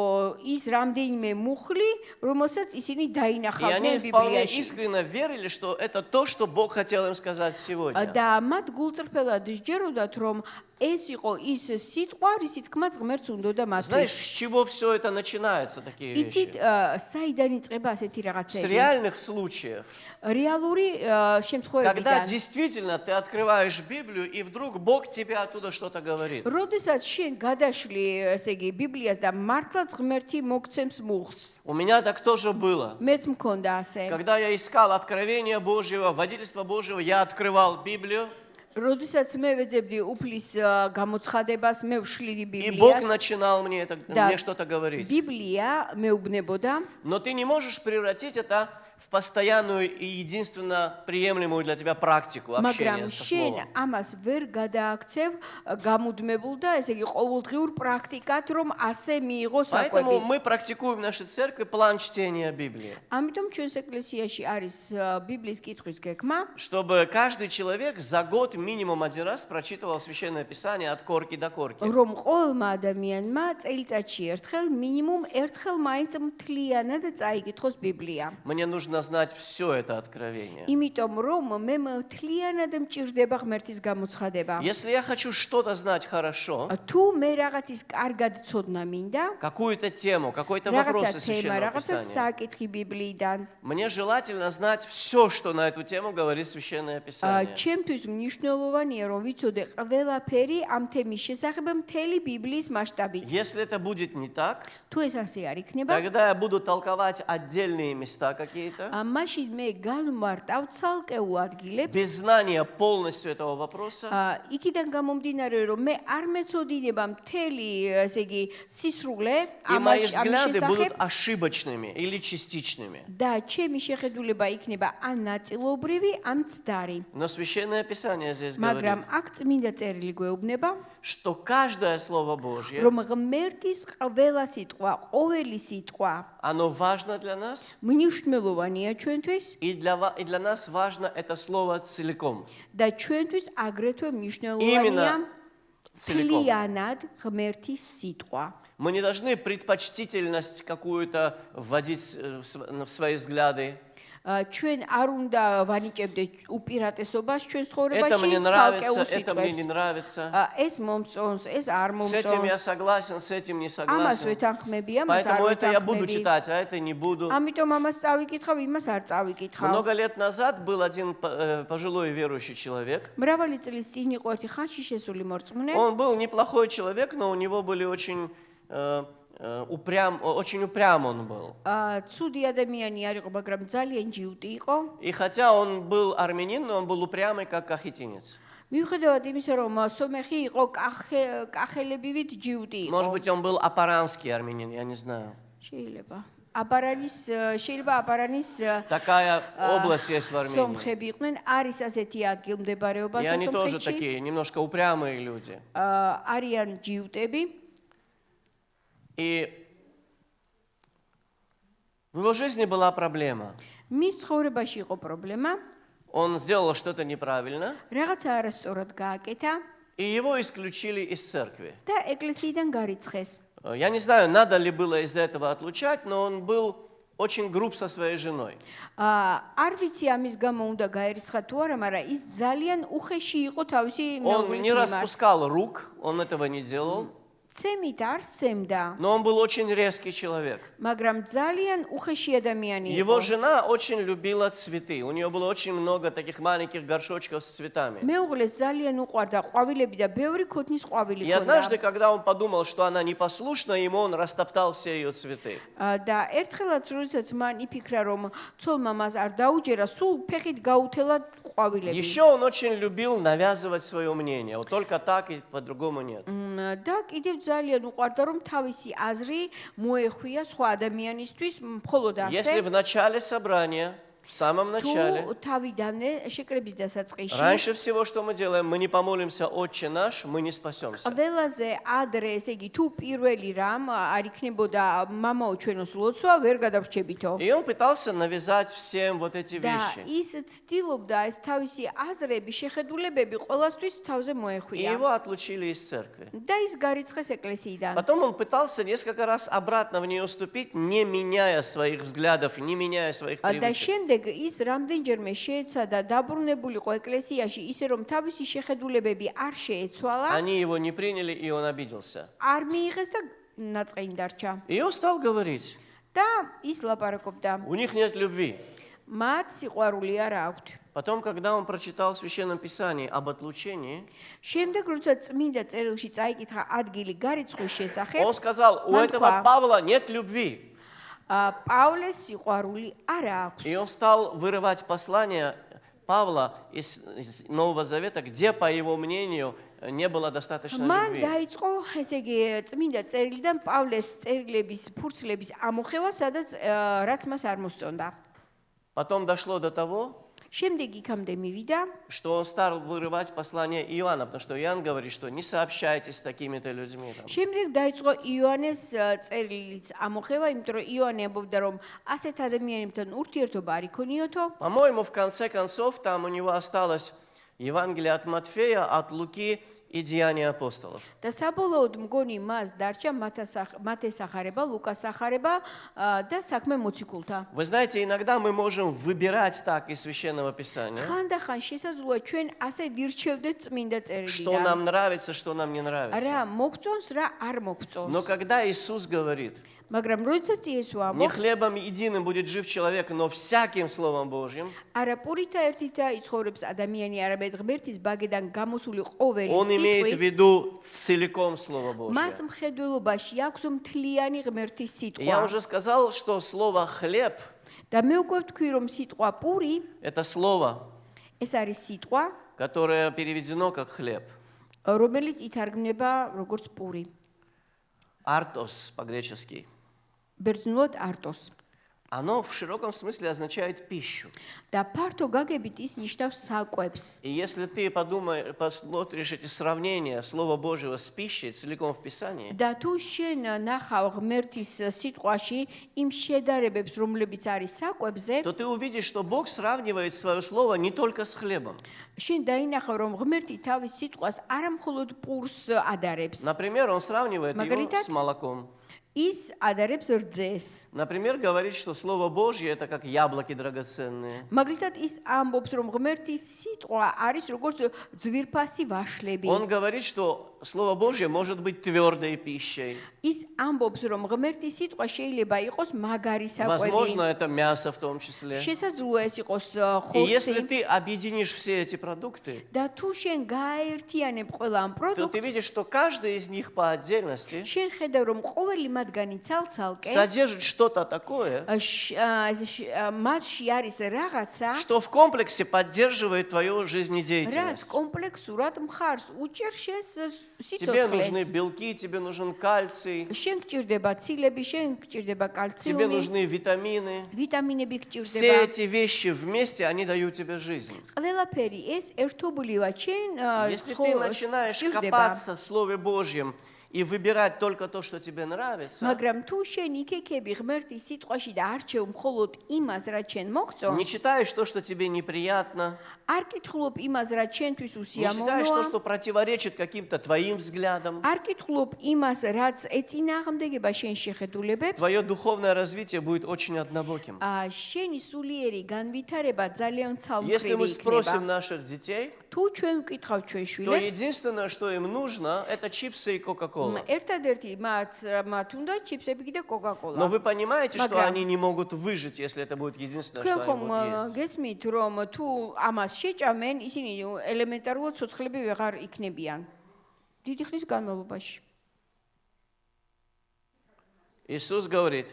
ის რამდენიმე მუხლი, რომელსაც ისინი И они დაინახავდნენ вполне ბიბლიაში. искренне верили, что это то, что Бог хотел им сказать сегодня. და მათ გულწრფელად სჯეროდათ, რომ ეს იყო ის სიტყვა, რისი თქმაც ღმერთს უნდოდა Знаешь, მათთვის. с чего все это начинается, такие იცით, вещи? საიდან იწყება ასეთი С რაღაცები? реальных случаев. რეალური Когда შემთხვევებიდან. действительно ты открываешь Библию, и вдруг Бог тебе оттуда что-то говорит. როდესაც შენ გადაშლი, ესე იგი, ბიბლიას და მართლაც ღმერთი მოგცემს მუხლს. У меня так тоже было. მეც მქონდა ასე. Когда я искал откровения Божьего, водительства Божьего, я открывал Библию, როდესაც მე ვეძებდი უფლის გამოცხადებას, მე ვშლიდი и Бог ბიბლიას. начинал мне Да. что-то говорить. ბიბლია მეუბნებოდა, Но ты не можешь превратить это в постоянную и единственно приемлемую для тебя практику общения მაგრამ со შენ Словом. ამას ვერ გადააქცევ გამუდმებულ და ესე იგი ყოველდღიურ პრაქტიკად, რომ ასე მიიღოს Поэтому საკვები. мы практикуем в нашей церкви план чтения Библии, ამიტომ ჩვენს ეკლესიაში არის ბიბლიის კითხვის გეგმა, чтобы каждый человек за год минимум один раз прочитывал Священное Писание от корки до корки. რომ ყოველმა ადამიანმა წელიწადში ერთხელ მინიმუმ ერთხელ მაინც მთლიანად წაიკითხოს ბიბლია. Мне нужно нужно знать все это откровение. იმიტომ რომ მე მთლიანად მჭირდება ღმერთის გამოცხადება. Если я хочу что-то знать хорошо, თუ მე რაღაცის კარგად ცოდნა მინდა, какую-то тему, какой-то вопрос რაღაცა из თემა, Священного რაღაცა Писания, საკითხი ბიბლიიდან, мне желательно знать все, что на эту тему говорит Священное Писание. ჩემთვის მნიშვნელოვანია რომ ვიცოდე ყველაფერი ამ თემის შესახებ მთელი ბიბლიის მასშტაბით. Если это будет не так, თუ ეს ასე არ იქნება, тогда я буду толковать отдельные места какие-то, მაშინ მე განმარტავ ცალკეულ ადგილებს, без знания полностью этого вопроса, იქიდან გამომდინარე რომ მე არ მეცოდინება მთელი, ესე იგი, სისრულე и мои ამის взгляды будут შესახებ ошибочными или частичными. და ჩემი შეხედულება იქნება ან ნაწილობრივი, ან მცდარი. Но Священное Писание здесь მაგრამ говорит, აქ წმინდა წერილი გვეუბნება, что каждое Слово Божье, რომ ღმერთის ყველა სიტყვა, ყოველი სიტყვა оно важно для нас, მნიშვნელოვანია ჩვენთვის и для нас важно это Слово целиком. და ჩვენთვის агრეთვე მნიშვნელოვანია Именно целиком. მთლიანად ღმერთის სიტყვა. Мы не должны предпочтительность какую-то вводить в свои взгляды. ჩვენ არ უნდა ვანიჭებდეთ უპირატესობას ჩვენ Это ცხოვრებაში мне нравится, ცალკეულ это мне не სიტყვებს. нравится. ეს მომწონს, ეს არ С этим я მომწონს. согласен, с этим не ამას согласен. ვეთანხმები, ამას არ Поэтому это я буду ვეთანხმები. читать, а это не буду. ამიტომ ამას წავიკითხავ, იმას არ წავიკითხავ. Много лет назад был один пожилой верующий человек. მრავალი წლის წინ იყო ერთი ხანში შესული მორწმუნე. Он был неплохой человек, но у него были очень упрям он был. ცუდი ადამიანი არ იყო, მაგრამ ძალიან ჯიუტი იყო. И хотя он был армянин, но он был упрямый, как кахетинец. მიუხედავად იმისა, რომ სომეხი იყო, კახელებივით ჯიუტი იყო. Может быть, он был апаранский армянин, я не знаю. შეიძლება. შეიძლება აპარანის Такая область есть в Армении. სომხები იყვნენ, არის ასეთი ადგილმდებარეობა И они тоже სომხეთში. такие, немножко упрямые люди. არიან ჯიუტები. И в его жизни была проблема. მის ცხოვრებაში იყო პრობლემა, Он сделал что-то неправильно, რაღაცა არასწორად გააკეთა и его исключили из церкви. და ეკლესიიდან გარიცხეს. Я не знаю, надо ли было из-за этого отлучать, но он был очень груб со своей женой. არ ვიცი ამის გამო უნდა გაერიცხა თუ არა, მაგრამ ის ძალიან უხეში იყო თავისი Он მეუღლის не მიმართ. распускал рук, он этого не делал, ცემით არ სცემდა, но он был очень резкий человек. მაგრამ ძალიან უხეში ადამიანი Его იყო. жена очень любила цветы. У нее было очень много таких маленьких горшочков с цветами. მეუღლეს ძალიან უყვარდა ყვავილები და ბევრი ქოთნის ყვავილი И однажды, ჰქონდა. когда он подумал, что она непослушна ему, он растоптал все ее цветы. და ერთხელაც როდესაც მან იფიქრა, რომ ცოლმა მას არ დაუჯერა, სულ ფეხით გაუთელა ყვავილები. Еще он очень любил навязывать свое мнение. Вот только так и по-другому нет. და კიდევ ძალიან უყვარდა, რომ თავისი აზრი მოეხვია სხვა ადამიანისთვის, მხოლოდ Если ასე. в начале собрания, в самом начале, თუ თავიდანვე შეკრების დასაწყისში раньше всего, что мы делаем, мы не помолимся «Отче наш», мы не спасемся. ყველაზე ადრე, ესე იგი, თუ პირველი რამ არ იქნებოდა მამაო ჩვენოს ლოცვა, ვერ გადავრჩებითო. И он пытался навязать всем вот эти და вещи. ის ცდილობდა ეს თავისი აზრები, შეხედულებები ყოველასთვის თავზე И მოეხვია. его отлучили из церкви. და ის გარიცხეს ეკლესიიდან. Потом он пытался несколько раз обратно в нее уступить, не меняя своих взглядов, не меняя своих და привычек. შემდეგ ის რამდენჯერმე შეეცადა დაბრუნებულიყო ეკლესიაში, ისე რომ თავისი შეხედულებები არ შეეცვალა, Они его не приняли, и он обиделся. არ მიიღეს და ნაწყენი დარჩა. И он стал говорить, და ის ლაპარაკობდა. у них нет любви. მათ სიყვარული არ აქვთ. Потом, когда он прочитал в Священном Писании об отлучении, შემდეგ როდესაც წმინდა წერილში წაიკითხა ადგილი გარიცხვის შესახებ, он сказал, у მან этого თქვა, Павла нет любви. პავლეს სიყვარული არ აქვს. И он стал вырывать послания Павла из Нового Завета, где, по его мнению, не было достаточно მან любви. დაიწყო, ესე იგი, წმინდა წერილიდან პავლეს წერილების ფურცლების ამოხევა, სადაც რაც მას არ მოსწონდა. Потом дошло до того, შემდეგ იქამდე მივიდა, что он стал вырывать послание Иоанна, потому что Иоанн говорит, что не сообщайтесь с такими-то людьми. Там. შემდეგ დაიწყო იოანეს წერილის ამოხევა, იმიტომ რომ იოანე ამბობდა, რომ ასეთ ადამიანებთან ურთიერთობა არ იქონიოთო. По-моему, в конце концов, там у него осталось Евангелие от Матфея, от Луки и Деяния апостолов. და საბოლოოდ მგონი მას დარჩა მათეს ახარება, ლუკას ახარება და საქმე მოციქულთა. Вы знаете, иногда мы можем выбирать так из Священного Писания, ხანდახან შესაძლოა ჩვენ ასე ვირჩევდეთ წმინდა что წერილიდან. нам нравится, что нам не нравится. რა მოგწონს, რა არ Но მოგწონს. когда Иисус говорит, მაგრამ როდესაც იესო не ამბობს, хлебом единым будет жив человек, но всяким Словом Божьим, არა პურითა ერთითა იცხოვრებს ადამიანი, არამედ ღმერთის ბაგედან გამოსული ყოველი Он имеет в სიტყვით, виду целиком Слово მას Божье. მხედველობაში აქვს მთლიანი ღმერთის Я სიტყვა. уже сказал, что слово «хлеб» და მე უკვე ვთქვი, რომ სიტყვა პური – это слово, ეს არის სიტყვა, которое переведено как «хлеб». რომელიც ითარგმნება როგორც პური. «Артос» по-гречески. ბერძნულად არტოს. Оно в широком смысле означает пищу. და ფართო გაგებით ის ნიშნავს საკვებს. И если ты посмотришь эти сравнения Слова Божьего с пищей целиком в Писании, და თუ შენ ნახავ ღმერთის სიტყვაში იმ შედარებებს, რომლებიც არის საკვებზე, то ты увидишь, что Бог сравнивает свое слово не только с хлебом. შენ დაინახავ, რომ ღმერთი თავის სიტყვას არა მხოლოდ პურს ადარებს. Например, Он сравнивает его Маргарита? с молоком. ის ადარებს რძეს. Например, говорит, что Слово Божье – это как яблоки драгоценные. მაგალითად ის ამბობს, რომ ღმერთის სიტყვა არის როგორც ძვირფასი ვაშლები. Он говорит, что Слово Божье может быть твердой пищей. ის ამბობს, რომ ღმერთის სიტყვა შეიძლება იყოს მაგარი Возможно, საკვები. это мясо в том числе. შესაძლოა ეს იყოს И если ხორცი. ты объединишь все эти продукты, და თუ შენ გააერთიანებ ყველა ამ то ты პროდუქტს, видишь, что каждый из них по отдельности შენ ხედავ, რომ ყოველი მათგანი ცალ-ცალკე содержит что-то такое, მასში არის რაღაცა, что в комплексе поддерживает твою რაც жизнедеятельность. კომპლექსურად მხარს უჭერ შენს Тебе нужны სიცოცხლეს. белки, тебе нужен кальций, შენ გჭირდება ცილები, შენ გჭირდება тебе კალციუმი, нужны витамины. ვიტამინები Все გჭირდება. эти вещи вместе, они дают тебе жизнь. ყველაფერი ეს ერთობლივად შენ Если ты начинаешь გჭირდება. копаться в Слове Божьем и выбирать только то, что тебе нравится, მაგრამ თუ შენ იქეკები ღმერთის სიტყვაში და არჩევ მხოლოდ იმას, რაც შენ не მოგწონს, читаешь то, что тебе неприятно, არ კითხულობ იმას, რაც შენთვის не читаешь то, უსიამოვნოა, что противоречит каким-то твоим взглядам, არ კითხულობ იმას, რაც ეწინააღმდეგება შენ შეხედულებებს, твое духовное развитие будет очень однобоким. შენი სულიერი განვითარება ძალიან Если мы ცალმხრივი спросим იქნება. наших детей, თუ ჩვენ ვკითხავთ ჩვენ то შვილებს, единственное, что им нужно, это чипсы и Кока-Кола. ერთადერთი მათ უნდა ჩიფსები და Но კოკა-კოლა. вы понимаете, что Მაგრამ- они не могут выжить, если это будет единственное, თქვენ что ხომ они будут есть. გესმით, რომ თუ ამას შეჭამენ, ისინი ელემენტარულად ცოცხლები ვეღარ იქნებიან. დიდი ხნის განმავლობაში. Иисус говорит,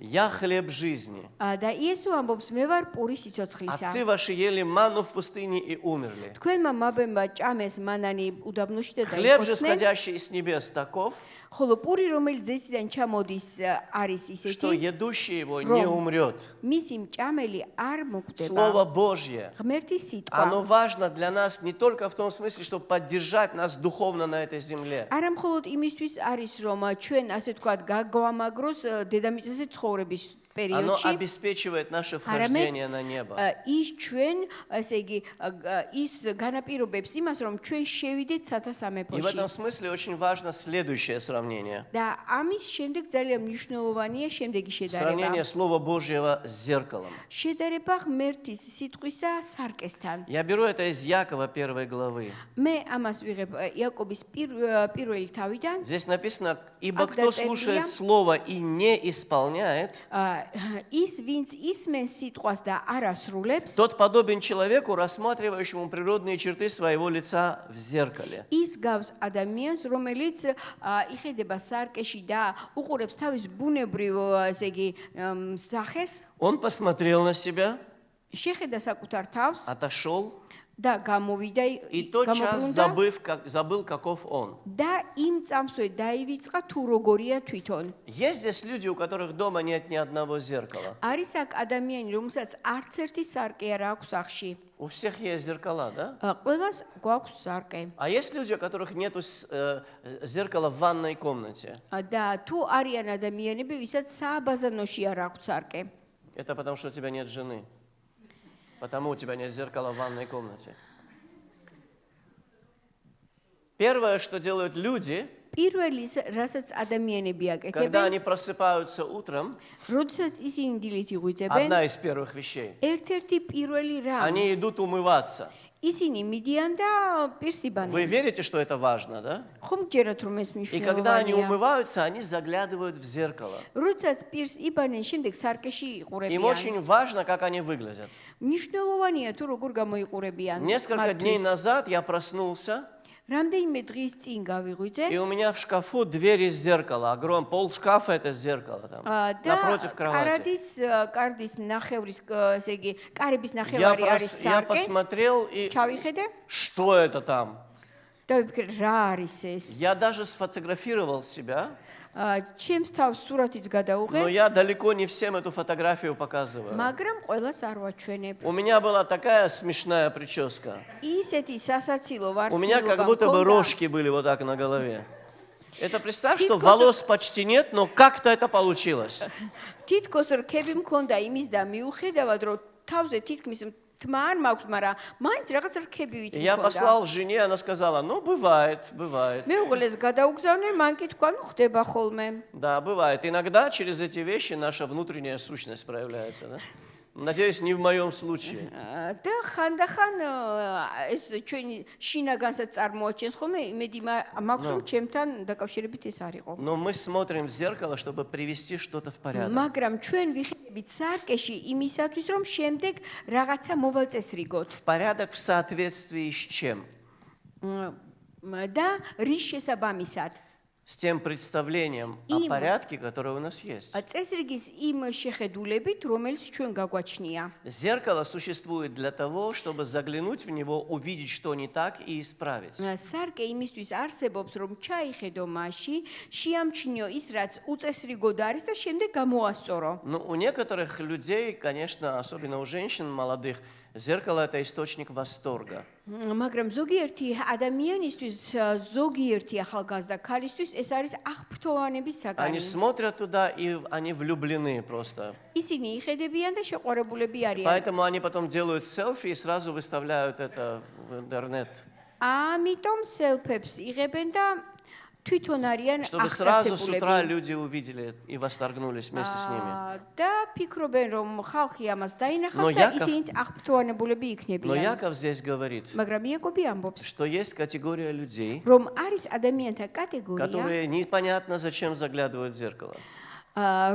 я хлеб жизни. და იესო ამბობს, მე ვარ პური სიცოცხლისა. Отцы ваши ели манну в пустыне и умерли. თქვენმა მაბემმა ჭამეს მანანი უდაბნოში და Хлеб же, დაიხოცნენ, сходящий с небес, таков, ხოლო პური, რომელიც ზეციდან ჩამოდის, არის что ისეთი, едущий его не умрет. მისი მჭამელი არ მოკვდება. Слово Божье, ღმერთის სიტყვა. оно важно для нас не только в том смысле, чтобы поддержать нас духовно на этой земле. არა მხოლოდ იმისთვის არის, რომ ჩვენ ასე თქვათ გაგვამაგროს დედამიწაზე ცხოვრების Оно პერიოდში, обеспечивает наше вхождение на небо. ის ჩვენ, ესე იგი, ის განაპირობებს იმას, რომ ჩვენ შევიდეთ И в სათავსამეფოში. этом смысле очень важно следующее сравнение. და ამის შემდეგ ძალიან მნიშვნელოვანია შემდეგი შედარება. Сравнение Слова Божьего с зеркалом. შედარება ღმერთის სიტყვისა სარკესთან. Я беру это из Якова 1 главы. მე ამას ვიღებ იაკობის პირველი თავიდან. Здесь написано, ибо Ах, кто да, слушает Библия. Слово и не исполняет, ის ვინც ისმენს სიტყვას და არ ასრულებს, тот подобен человеку, рассматривающему природные черты своего лица в зеркале. ის გავს ადამიანს, რომელიც იხედება სარკეში და უყურებს თავის ბუნებრივ, ესე იგი, სახეს, Он посмотрел на себя, შეხედა საკუთარ თავს отошел და გამოვიდა, и тотчас გამობრუნდა забыл, каков он. და იმ წამსვე დაივიწყა თუ როგორია თვითონ. Есть здесь люди, у которых дома нет ни одного зеркала. არის აქ ადამიანი, რომელსაც არც ერთი სარკე არ აქვს სახში. У всех есть зеркала, да? ყველას გვაქვს сарკე. А есть люди, у которых нет зеркала в ванной комнате. და თუ არიან ადამიანები, ვისაც სააბაზანოში არ აქვს сарკე. Это потому, что у тебя нет жены. Потому у тебя нет зеркала в ванной комнате. Первое, что делают люди, პირველი რასაც ადამიანები когда აკეთებენ, они просыпаются утром, როდესაც ისინი დილით იღვიძებენ, одна из первых вещей, ერთ-ერთი პირველი რამ, они идут умываться. ისინი მიდიან და პირს Вы იბანენ. верите, что это важно, да? ხომ გჯერათ რომ ეს И когда они მნიშვნელოვანია? умываются, они заглядывают в зеркало. როდესაც პირს იბანენ, შემდეგ სარკეში Им იყურებიან. очень важно, как они выглядят. მნიშვნელოვანია თუ როგორ გამოიყურებიან. Несколько дней მათთვის. назад я проснулся, რამდენიმე დღის წინ გავიღვიძე и у меня в шкафу дверь из зеркала. Огромный пол шкафа это зеркало там, და напротив кровати. კარდის ნახევრის, ესე იგი, კარების Я, ნახევარი არის я სარკე. посмотрел, и ჩავიხედე что это там? და ვიფიქრე, რა არის ეს? Я даже сфотографировал себя, ჩემს თავს სურათიც გადაუღე, но я далеко не всем эту фотографию показываю. მაგრამ ყველას არ ვაჩვენებ. У меня была такая смешная прическа. ისეთი სასაცილო У меня как ვარცხილობა будто бы მქონდა. рожки были вот так на голове. Это представь, что Титко- волос почти нет, но как-то это получилось. თითქოს რქები მქონდა იმის და მიუხედავად რომ თავზე თითქმის თმა არ მაქვს, მაგრამ მაინც რაღაც რქები И я მქონდა. послал жене, она сказала, ну, бывает, бывает. მე უღლეს გადაუგზავნე, მან კი თქვა, ну ხდება ხოლმე. Да, бывает. Иногда через эти вещи наша внутренняя сущность проявляется, да? Надеюсь, не в моем случае. და ხანდახან ეს ჩვენი შინაგანსაც წარმოაჩენს ხოლმე, იმედი მაქვს რომ ჩემთან დაკავშირებით ეს არ იყო. Но мы смотрим в зеркало, чтобы привести что-то в порядок. მაგრამ ჩვენ ვიხდებით სარკეში იმისათვის რომ შემდეგ რაღაცა მოვალწესრიგოთ. В порядок в соответствии с чем? და რის შესაბამისად. С тем представлением о Им. порядке, которое у нас есть. წესრიგის იმ შეხედულებით, რომელიც ჩვენ გაგვაჩნია. Зеркало существует для того, чтобы заглянуть в него, увидеть, что не так, и исправить. სარკე იმისთვის არსებობს, რომ ჩაიხედო მასში, შეამჩნიო ის, რაც უწესრიგოდ არის და შემდეგ გამოასწორო. Но у некоторых людей, конечно, особенно у женщин молодых, зеркало – это источник восторга. მაგრამ ზოგიერთი ადამიანისთვის, ზოგიერთი ახალგაზრდა ქალისთვის ეს არის აღფრთოვანების Они საგანი. смотрят туда, и они влюблены просто. ისინი იხედებიან და შეყვარებულები არიან. Поэтому они потом делают селфи и сразу выставляют это в интернет. ამიტომ სელფებს იღებენ და თვითონ არიან Чтобы сразу с утра აღტაცებულები. люди увидели и восторгнулись вместе с ними. და ფიქრობენ, რომ ხალხი ამას დაინახავს Но და Яков- ისინიც აღფრთოვანებულები Но იქნებიან. Яков здесь говорит, მაგრამ იაკობი ამბობს, что есть категория людей, რომ არის ადამიანთა კატეგორია, которые непонятно зачем заглядывают в зеркало.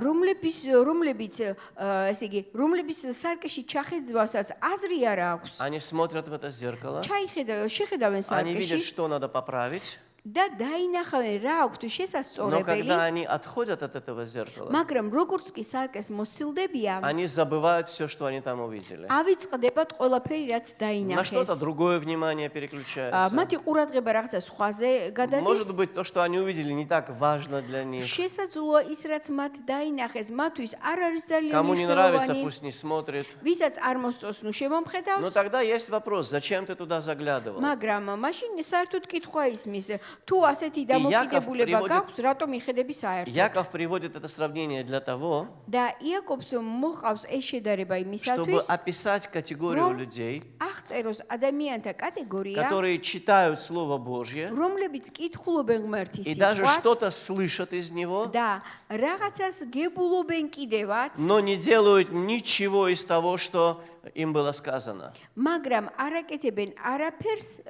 რომლებიც ესე იგი, რომლებიც სარკეში ჩახედვასაც აზრი არ აქვს. Они смотрят в это зеркало, შეხედავენ они видят, სარკეში что надо поправить, და დაინახავენ რა აქვს თუ но შესასწორებელი, когда они отходят от этого зеркала, მაგრამ როგორც კი სარკეს მოსცილდებიან, они забывают все, что они там увидели. ავიწყდებათ ყველაფერი რაც На что-то დაინახეს. другое внимание переключается. მათი ყურადღება რაღაცა სხვაზე Может გადადის. быть, то, что они увидели, не так важно для них. შესაძლოა ის რაც მათ დაინახეს, მათთვის არ არის ძალიან Кому не нравится, მნიშვნელოვანი. пусть не смотрит. ვისაც არ მოსწონს, ნუ Но შემომხედავს. тогда есть вопрос, зачем ты туда заглядывал? მაგრამ მაშინ საერთოდ კითხვა ისმის, თუ ასეთი დამოკიდებულება приводит- გაქვს, რატომ იხედები საერთოდ? Яков приводит это сравнение для того, და იაკობს მოყავს ეს შედარება чтобы იმისათვის, описать категорию Ром- людей, აღწეროს ადამიანთა კატეგორია, которые читают Слово Божье რომლებიც კითხულობენ ღმერთის и даже სიტყვას что-то слышат из него, და რაღაცას გებულობენ კიდევაც, но не делают ничего из того, что им было сказано. მაგრამ არ აკეთებენ არაფერს,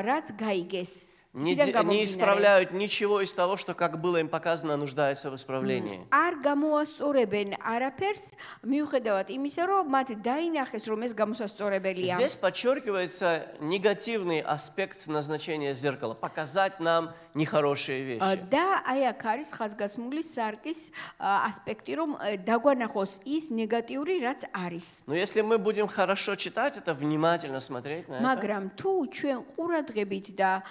რაც გაიგეს. Не, იქიდან не გამომდინარე. исправляют ничего из того, что, как было им показано, нуждается в исправлении. არ გამოასწორებენ არაფერს, მიუხედავად იმისა, რომ მათ დაინახეს, რომ ეს გამოსასწორებელია. Здесь подчеркивается негативный аспект назначения зеркала, показать нам нехорошие вещи. და აი აქ არის ხაზგასმული სარკის ასპექტი, რომ დაგვანახოს ის ნეგატიური, რაც არის. Но если мы будем хорошо читать это, внимательно смотреть на это, მაგრამ თუ ჩვენ ყურადღებით და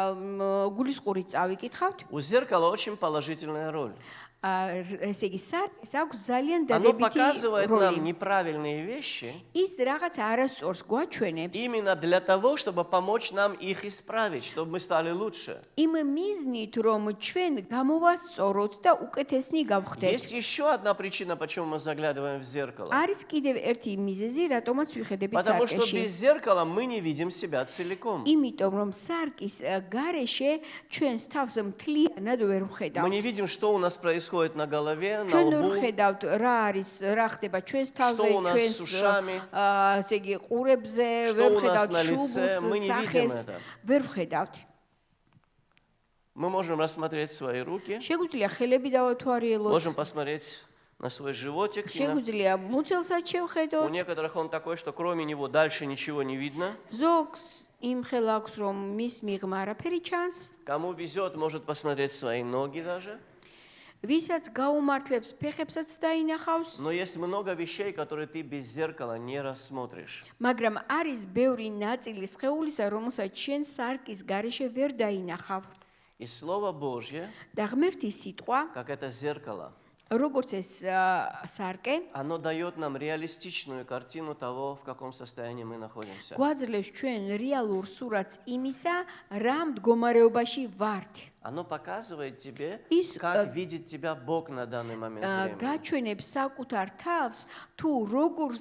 გულისყურით წავიკითხავთ, у зеркала очень положительная роль. ესე იგი სარკის აქვს ძალიან Оно დადებითი показывает როლი. нам неправильные вещи ის რაღაც არასწორს გვაჩვენებს именно для того, чтобы помочь нам их исправить, чтобы мы стали лучше. იმ მიზნით, რომ ჩვენ გამოვასწოროთ და უკეთესნი გავხდეთ. Есть еще одна причина, почему мы заглядываем в зеркало. არის კიდევ ერთი მიზეზი, რატომაც ვიხედებით Потому что სარკეში. без зеркала мы не видим себя целиком. იმიტომ რომ სარკის გარეშე ჩვენს თავს მთლიანად ვერ Мы ვხედავთ. не видим, что у нас происходит на голове, на ჩვენ ვერ лбу, ვხედავთ რა ხდება ჩვენს თავზე, Что у нас ჩვენს с ушами? ესე იგი ყურებზე, Что ვერ у нас ვხედავთ на лице? შუბლს, Мы не видим სახეს, это. ვერ ვხედავთ. Мы можем рассмотреть свои руки, შეგვიძლია ხელები დავათვალიეროთ, можем посмотреть на свой животик. შეგვიძლია მუცელსაც У შევხედოთ. некоторых он такой, что кроме него дальше ничего не видно. ზოგს იმ ხელ აქვს, რომ მის მიღმა არაფერი ჩანს. Кому везет, может посмотреть свои ноги даже. ვისაც გაუმართლებს, ფეხებსაც დაინახავს, Но есть много вещей, которые ты без зеркала не рассмотришь. მაგრამ არის ბევრი ნაწილი სხეულისა, რომელსაც შენ სარკის გარეშე ვერ დაინახავ. И Слово Божье, და ღმერთის სიტყვა, как это зеркало, როგორც ეს სარკე, оно дает нам реалистичную картину того, в каком состоянии мы находимся. გვაძლევს ჩვენ რეალურ სურათს იმისა, რა მდგომარეობაში ვართ. Оно показывает тебе, Ис- как видит тебя Бог на данный момент времени. გაჩვენებს საკუთარ თავს, თუ როგორ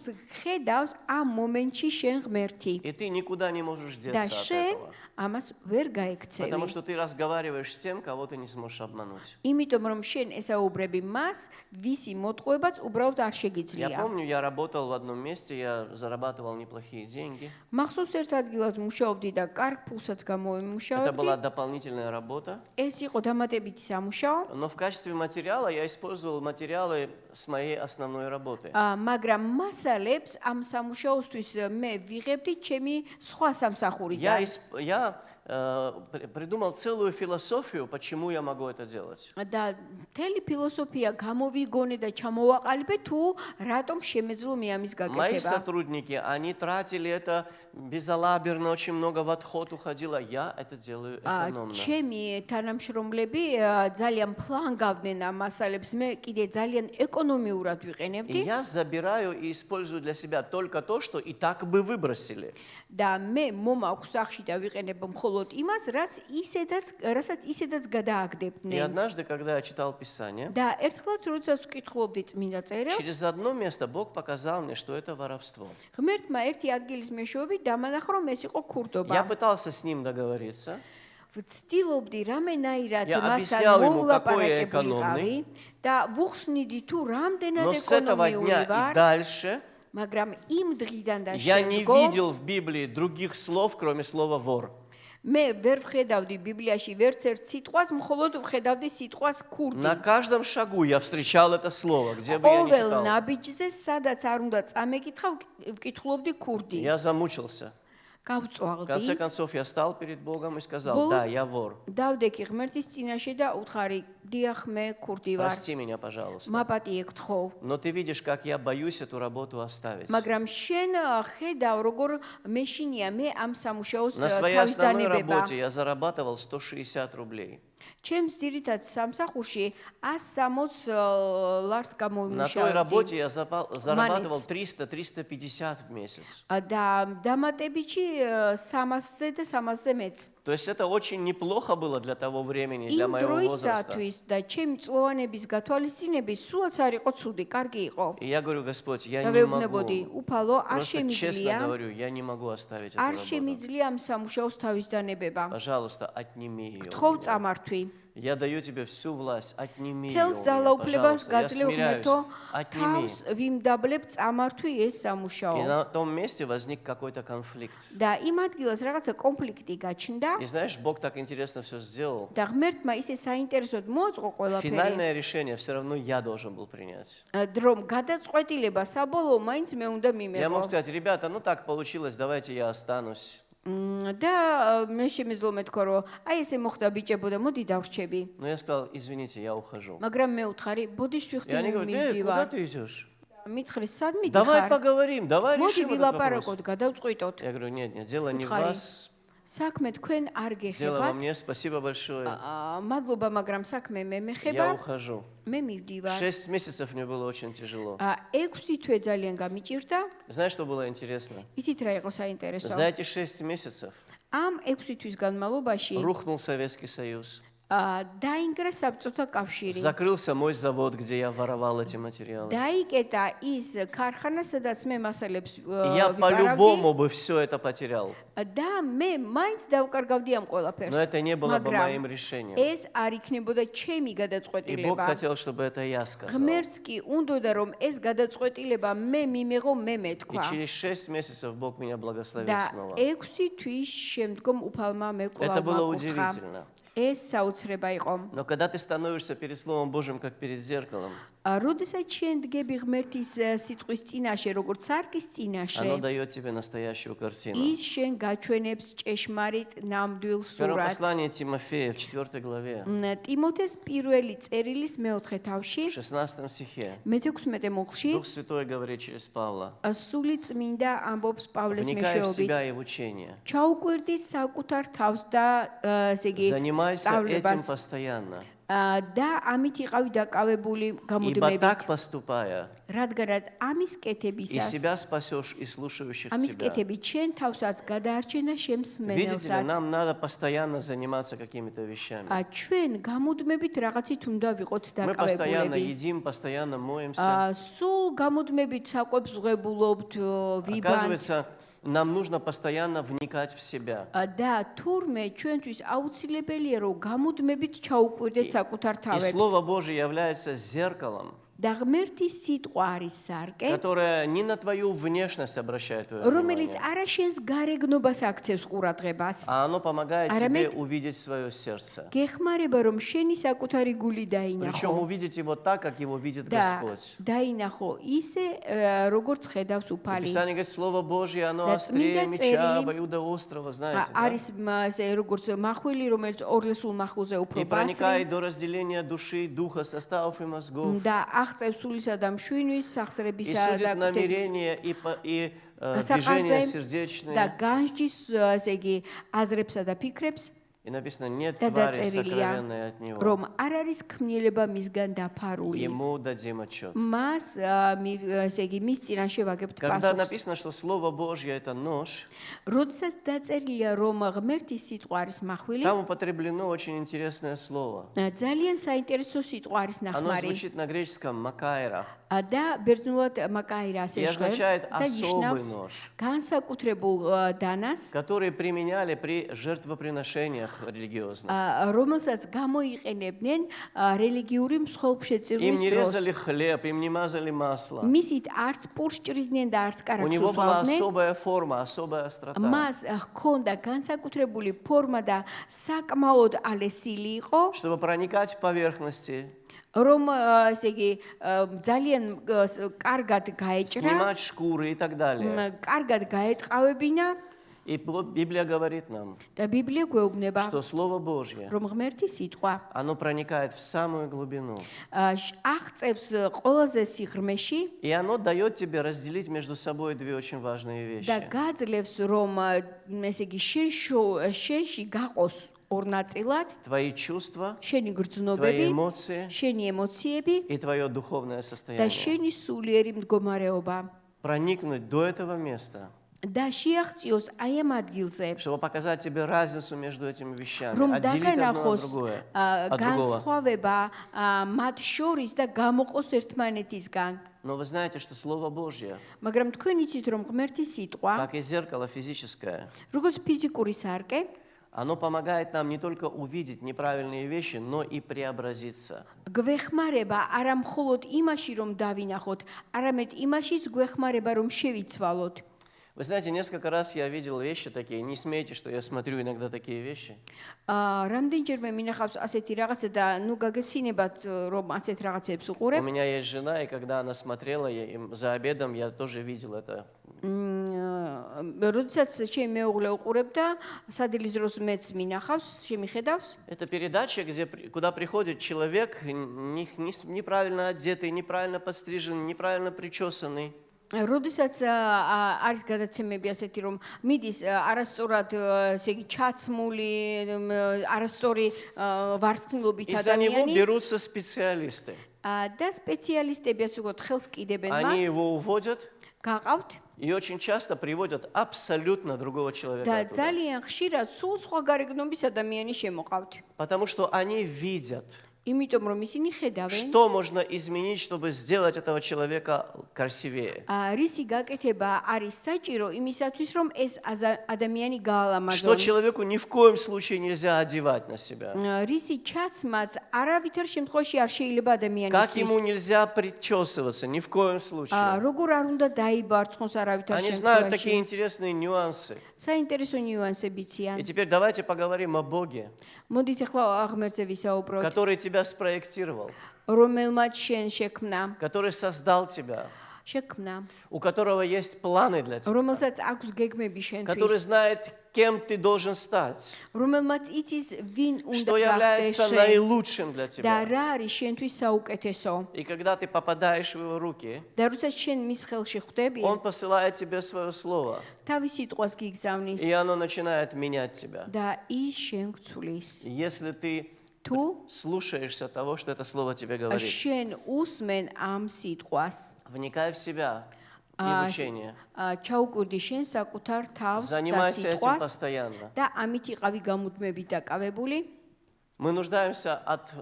ხედავს ამ მომენტში შენ ღმერთი. И ты никуда не можешь და деться от შენ этого. ამას ვერ გაექცევი. Потому что ты разговариваешь с тем, кого ты не сможешь обмануть. იმიტომ რომ შენ ესაუბრები მას, ვისი მოტყუებაც უბრალოდ არ Я შეგიძლია. помню, я работал в одном месте, я зарабатывал неплохие деньги. მახსოვს ერთ ადგილას მუშაობდი და კარგ ფულსაც Это გამოვიმუშავებდი. была дополнительная работа. ეს იყო დამატებითი სამუშაო. Но в качестве материала я использовал материалы с моей основной работы. მაგრამ მასალებს ამ სამუშაოსთვის მე ვიღებდი ჩემი სხვა სამსახურიდან. Я придумал целую философию, почему я могу это делать. და მთელი ფილოსოფია გამოვიგონე და ჩამოვაყალიბე თუ რატომ შემეძლო მე ამის Мои გაკეთება. сотрудники, они тратили это безалаберно, очень много в отход уходило. Я это делаю экономно. ჩემი თანამშრომლები ძალიან ფლანგავდნენ ამ მასალებს, მე კიდე ძალიან ეკონომიურად И ვიყენებდი я забираю и использую для себя только то, что и так бы выбросили. და მე მომაქვს სახში და ვიყენებ მხოლოდ იმას, რასაც ისედაც И გადააგდებდნენ. однажды, когда я читал Писание, და ერთხელაც როდესაც ვკითხულობდი წმინდა წერილს, через одно место Бог показал мне, что это воровство. ღმერთმა ერთი ადგილის მეშვეობით დამანახა, რომ ეს იყო Я ქურდობა. пытался с ним договориться. ვცდილობდი რამენაირად Я მასთან объяснял ему, какой я მოლაპარაკებულიყავი და ვუხსნიდი თუ რამდენად Но с этого ეკონომიური дня и ვარ, дальше მაგრამ იმ დღიდან და я не შემდგომ видел в Библии других слов, кроме слова «вор». მე ვერ ვხედავდი ბიბლიაში ვერც ერთ ситყვას, მხოლოდ ვხედავდი ситყვას ქურდი. На каждом шагу я встречал это слово, где бы я ни ყოველ читал. ნაბიჯზე, სადაც არ უნდა წამეკითხავ, ვკითხულობდი ქურდი. Я замучился. В конце გავწვალდი. концов, я стал перед Богом и сказал, да, я вор. დავდექი ღმერთის წინაშე და უთხარი, დიახ, მე ქურდი ვარ. Прости меня, пожалуйста. მაპატიე გთხოვ. Но ты видишь, как я боюсь эту работу оставить. მაგრამ შენ ხედავ, როგორ მეშინია მე ამ სამუშაოს На своей თავის основной დანება. работе я зарабатывал 160 рублей. ჩემს ძირითად სამსახურში 160 ლარს На той работе გამოვიმუშავებდი. я зарабатывал 300-350 в месяц. და დამატებითი 300-ზე და 300-ზე მეც. То есть это очень неплохо было для того времени, для იმ моего возраста. დროისათვის და ჩემი წლოვანების გათვალისწინების სულაც არ იყო ცუდი, карგი იყო. И я говорю, Господь, я და не ვეუბნებოდი, могу. უფალო, არ Просто честно შემიძლია, говорю, я не могу оставить эту არ работу. შემიძლია ამ სამუშაოს თავის დანებება. Пожалуйста, отними ее. у გთხოვ меня. წამართვი. Я даю тебе всю власть, отними ее. თელს у меня, ძალაუფლებას пожалуйста. Я გაძლევ смиряюсь. ღმერთო, Отними. თავს ვიმდაბლებ წამართვი ეს И სამუშაო. на том месте возник какой-то конфликт. და იმ ადგილას რაღაცა კონფლიქტი გაჩნდა И знаешь, Бог так интересно все сделал. და ღმერთმა ისე საინტერესოდ მოაწყო ყველაფერი. Финальное решение все равно я должен был принять. რომ გადაწყვეტილება საბოლოო მაინც მე უნდა Я мог მიმეღო. сказать, ребята, ну так получилось, давайте я останусь. და მე შემიძლია მეთქვა, რომ აი ესე მოხდა ბიჭებო და მოდი დავრჩები. Но я сказал, извините, я ухожу. მაგრამ მე უთხარი, ბოდიშ И ვიხდი они говорят, куда მივდივარ. ты идешь? მითხრე, სად Давай მიდიხარ? поговорим, давай მოდი решим этот вопрос. ვილაპარაკოთ, გადავწყვიტოთ. Я говорю, нет, дело не в Уткари. вас, საქმე თქვენ არ Дело во გეხებათ. мне, спасибо большое. მადლობა, მაგრამ საქმე მე Я მეხება. ухожу. მე მივდივარ. 6 месяцев мне было очень тяжело. 6 თვე ძალიან გამიჭირდა. Знаешь, что было интересно? იცით რა იყო საინტერესო? За эти 6 месяцев ამ 6 თვის განმავლობაში рухнул Советский Союз. დაინგრა საბჭოთა კავშირი. Закрылся мой завод, где я воровал эти материалы. დაიკეტა ის ქარხანა, სადაც მე მასალებს И я ვიპარავდი по-любому бы все это потерял. და მე მაინც დავკარგავდი ამ ყველაფერს. Но это не было бы მაგრამ моим решением. ეს არ იქნებოდა ჩემი И Бог გადაწყვეტილება. хотел, чтобы это я сказал. ღმერთს კი უნდოდა რომ ეს გადაწყვეტილება მე მიმეღო, მე И მეთქვა. через 6 месяцев Бог меня благословил და снова. 6 თვის შემდგომ უფალმა მე Это კვლავ было მაკურთხა. удивительно. ეს საოცრება იყო. Но когда ты становишься перед Словом Божьим, как перед зеркалом, როდესაც შენ დგები ღმერთის სიტყვის წინაშე, როგორც სარკის წინაშე, оно дает тебе настоящую картину. ის შენ გაჩვენებს ჭეშმარიტ ნამდვილ В первом სურათს. послании Тимофея в 4 главе, ტიმოთეს პირველი წერილის მეოთხე თავში, в 16 стихе, მე-16 მუხლში, Дух Святой говорит через Павла: სული წმინდა ამბობს პავლეს вникай в მეშვეობით. себя и в учение, ჩაუკვირდი საკუთარ თავს და ესე იგი занимайся этим სწავლებას постоянно. და ამით იყავი დაკავებული Ибо გამუდმებით. так поступая, რადგანაც ამის и კეთებისას себя спасешь, и слушающих ამის тебя. კეთებით შენ თავსაც გადაარჩენ და შენ Видите ли, მსმენელსაც. нам надо постоянно заниматься какими-то вещами. ჩვენ გამუდმებით რაღაცით უნდა ვიყოთ Мы постоянно დაკავებულები. едим, постоянно моемся. სულ გამუდმებით საკვებს ვღებულობთ, ვიბანთ Оказывается, нам нужно постоянно вникать в себя. და თურმე ჩვენთვის აუცილებელია რომ გამუდმებით ჩაუკვირდეთ საკუთარ И თავებს. Слово Божье является зеркалом, და ღმერთის სიტყვა არის სარკე, которое не на твою внешность обращает твое რომელიც внимание, არა შენს გარეგნობას აქცევს ყურადღებას. а оно помогает Арамет- тебе увидеть свое сердце. გეხმარება რომ შენი საკუთარი გული Причем დაინახო увидеть его так, как его видит და Господь. დაინახო ისე როგორც ხედავს უფალი. Писание говорит, Слово Божье, оно Да, острее წმინდა меча წერილი- обоюдоострого, знаете, да? არის ესე როგორც მახვილი რომელიც ორლესულ მახვილზე უფრო И ბასრი проникает до разделения души, духа, составов и мозгов. და აღწევს სულისა და მშვენივის И სახსრებისა და судит კვდების намерения и გასაყარზე движения და сердечные. განსჯის ესე იგი აზრებსა და ფიქრებს И написано, нет და твари დაწერილია сокровенной от него. რომ არ არის ქმნილება მისგან დაფარული. Ему дадим отчет. მას ესე იგი მის წინაშე ვაგებთ Когда პასუხს. написано, что Слово Божье это нож, როდესაც დაწერილია რომ ღმერთის სიტყვა არის მახვილი, там употреблено очень интересное слово. ძალიან საინტერესო სიტყვა არის Оно ნახმარი. звучит на греческом «макаэра». და ბერძნულად მაკაირა ასე И შვებს означает და ნიშნავს особый нож, განსაკუთრებულ დანას, который применяли при жертвоприношениях религиозных. რომელსაც გამოიყენებდნენ რელიგიური Им მსხვერპლშეწირვის не დროს. резали хлеб, им не мазали масло. მისით არც პურს ჭრიდნენ და არც У него კარაქს была უსვამდნენ. особая форма, особая острота. მას ჰქონდა განსაკუთრებული ფორმა და საკმაოდ ალესილი იყო, Чтобы проникать в поверхности, რომ ესე იგი ძალიან კარგად გაეჭრა, снимать шкуры и так далее. კარგად გაეტყავებინა И Библия говорит нам, და ბიბლია გვეუბნება, что Слово Божье, რომ ღმერთის ситყვა оно проникает в самую глубину. აღწევს ყველაზე სიღრმეში И оно дает тебе разделить между собой две очень важные და вещи. გაძლევს რომ ესე იგი შენში გაყოს ორ ნაწილად Твои чувства, შენი твои გრძნობები, эмоции შენი ემოციები и твое духовное და состояние. შენი სულიერი მდგომარეობა Проникнуть до этого места, და შეაღწიოს აი ამ ადგილზე чтобы показать тебе разницу между этими вещами, რომ отделить одно от დაგანახოს другое, от другого. განსხვავება მათ შორის და გამოყოს ერთმანეთისგან. Но вы знаете, что Слово Божье, მაგრამ თქვენ იცით რომ ღმერთის სიტყვა, как и зеркало физическое, როგორც ფიზიკური სარკე, оно помогает нам не только увидеть неправильные вещи, но и преобразиться. გვეხმარება არა მხოლოდ იმაში რომ დავინახოთ, არამედ იმაშიც გვეხმარება რომ შევიცვალოთ. Вы знаете, несколько раз я видел вещи такие, не смейте, что я смотрю иногда такие вещи. რამდენჯერმე მინახავს ასეთი რაღაცა და ნუ გაგეცინებათ რომ ასეთ რაღაცებს У უყურებ. меня есть жена, и когда она смотрела за обедом, я тоже видел это. როდესაც ჩემი მეუღლე უყურებდა, სადილის დროს მეც მინახავს, შემიხედავს. Это передача, куда приходит человек неправильно одетый, неправильно подстриженный, неправильно причесанный. როდესაც არის გადაცემები ასეთი რომ მიდის არასწორად ესე იგი ჩაცმული არასწორი ვარცხნილობით И за него ადამიანი берутся специалисты. და სპეციალისტები ასე ვთქვათ ხელს კიდებენ Они მას его уводят გაყავთ и очень часто приводят абсолютно другого человека და оттуда. ძალიან ხშირად сულ სხვა გარეგნობის ადამიანი შემოყავთ Потому что они видят, იმიტომ რომ ისინი ხედავენ что можно изменить, чтобы сделать этого человека красивее. რისი გაკეთება არის საჭირო იმისათვის რომ ეს ადამიანი Что გაალამაზონ человеку ни в коем случае нельзя одевать на себя. რისი ჩაცმაც არავითარ შემთხვევაში არ შეიძლება Как ему ადამიანისთვის нельзя причесываться, ни в коем случае. როგორ არ უნდა დაიბარცხოს არავითარ Они знают შემთხვევაში такие интересные нюансы. საინტერესო ნიუანსები ციან И теперь давайте поговорим о Боге, მოდით ახლა აღმერთზე ვისაუბროთ который тебя спроектировал, რომელმაც შენ შექმნა который создал тебя, შექმნა у которого есть планы для тебя, რომელსაც აქვს გეგმები который შენთვის знает, кем ты должен стать, რომელმაც იცის ვინ უნდა что გახდეს является შენ наилучшим для და тебя. რა არის შენთვის საუკეთესო И когда ты попадаешь в его руки, და როდესაც შენ მის ხელში ხვდები он посылает тебе свое слово, თავის სიტყვას გიგზავნის и оно начинает менять тебя. და ის შენ გცვლის Если ты თუ слушаешься того, что это слово тебе говорит, შენ უსმენ ამ სიტყვას вникай в себя и в учение, ჩაუკვირდი შენ საკუთარ თავს და занимайся этим სიტყვას постоянно. და ამით იყავი გამუდმებით დაკავებული Мы нуждаемся от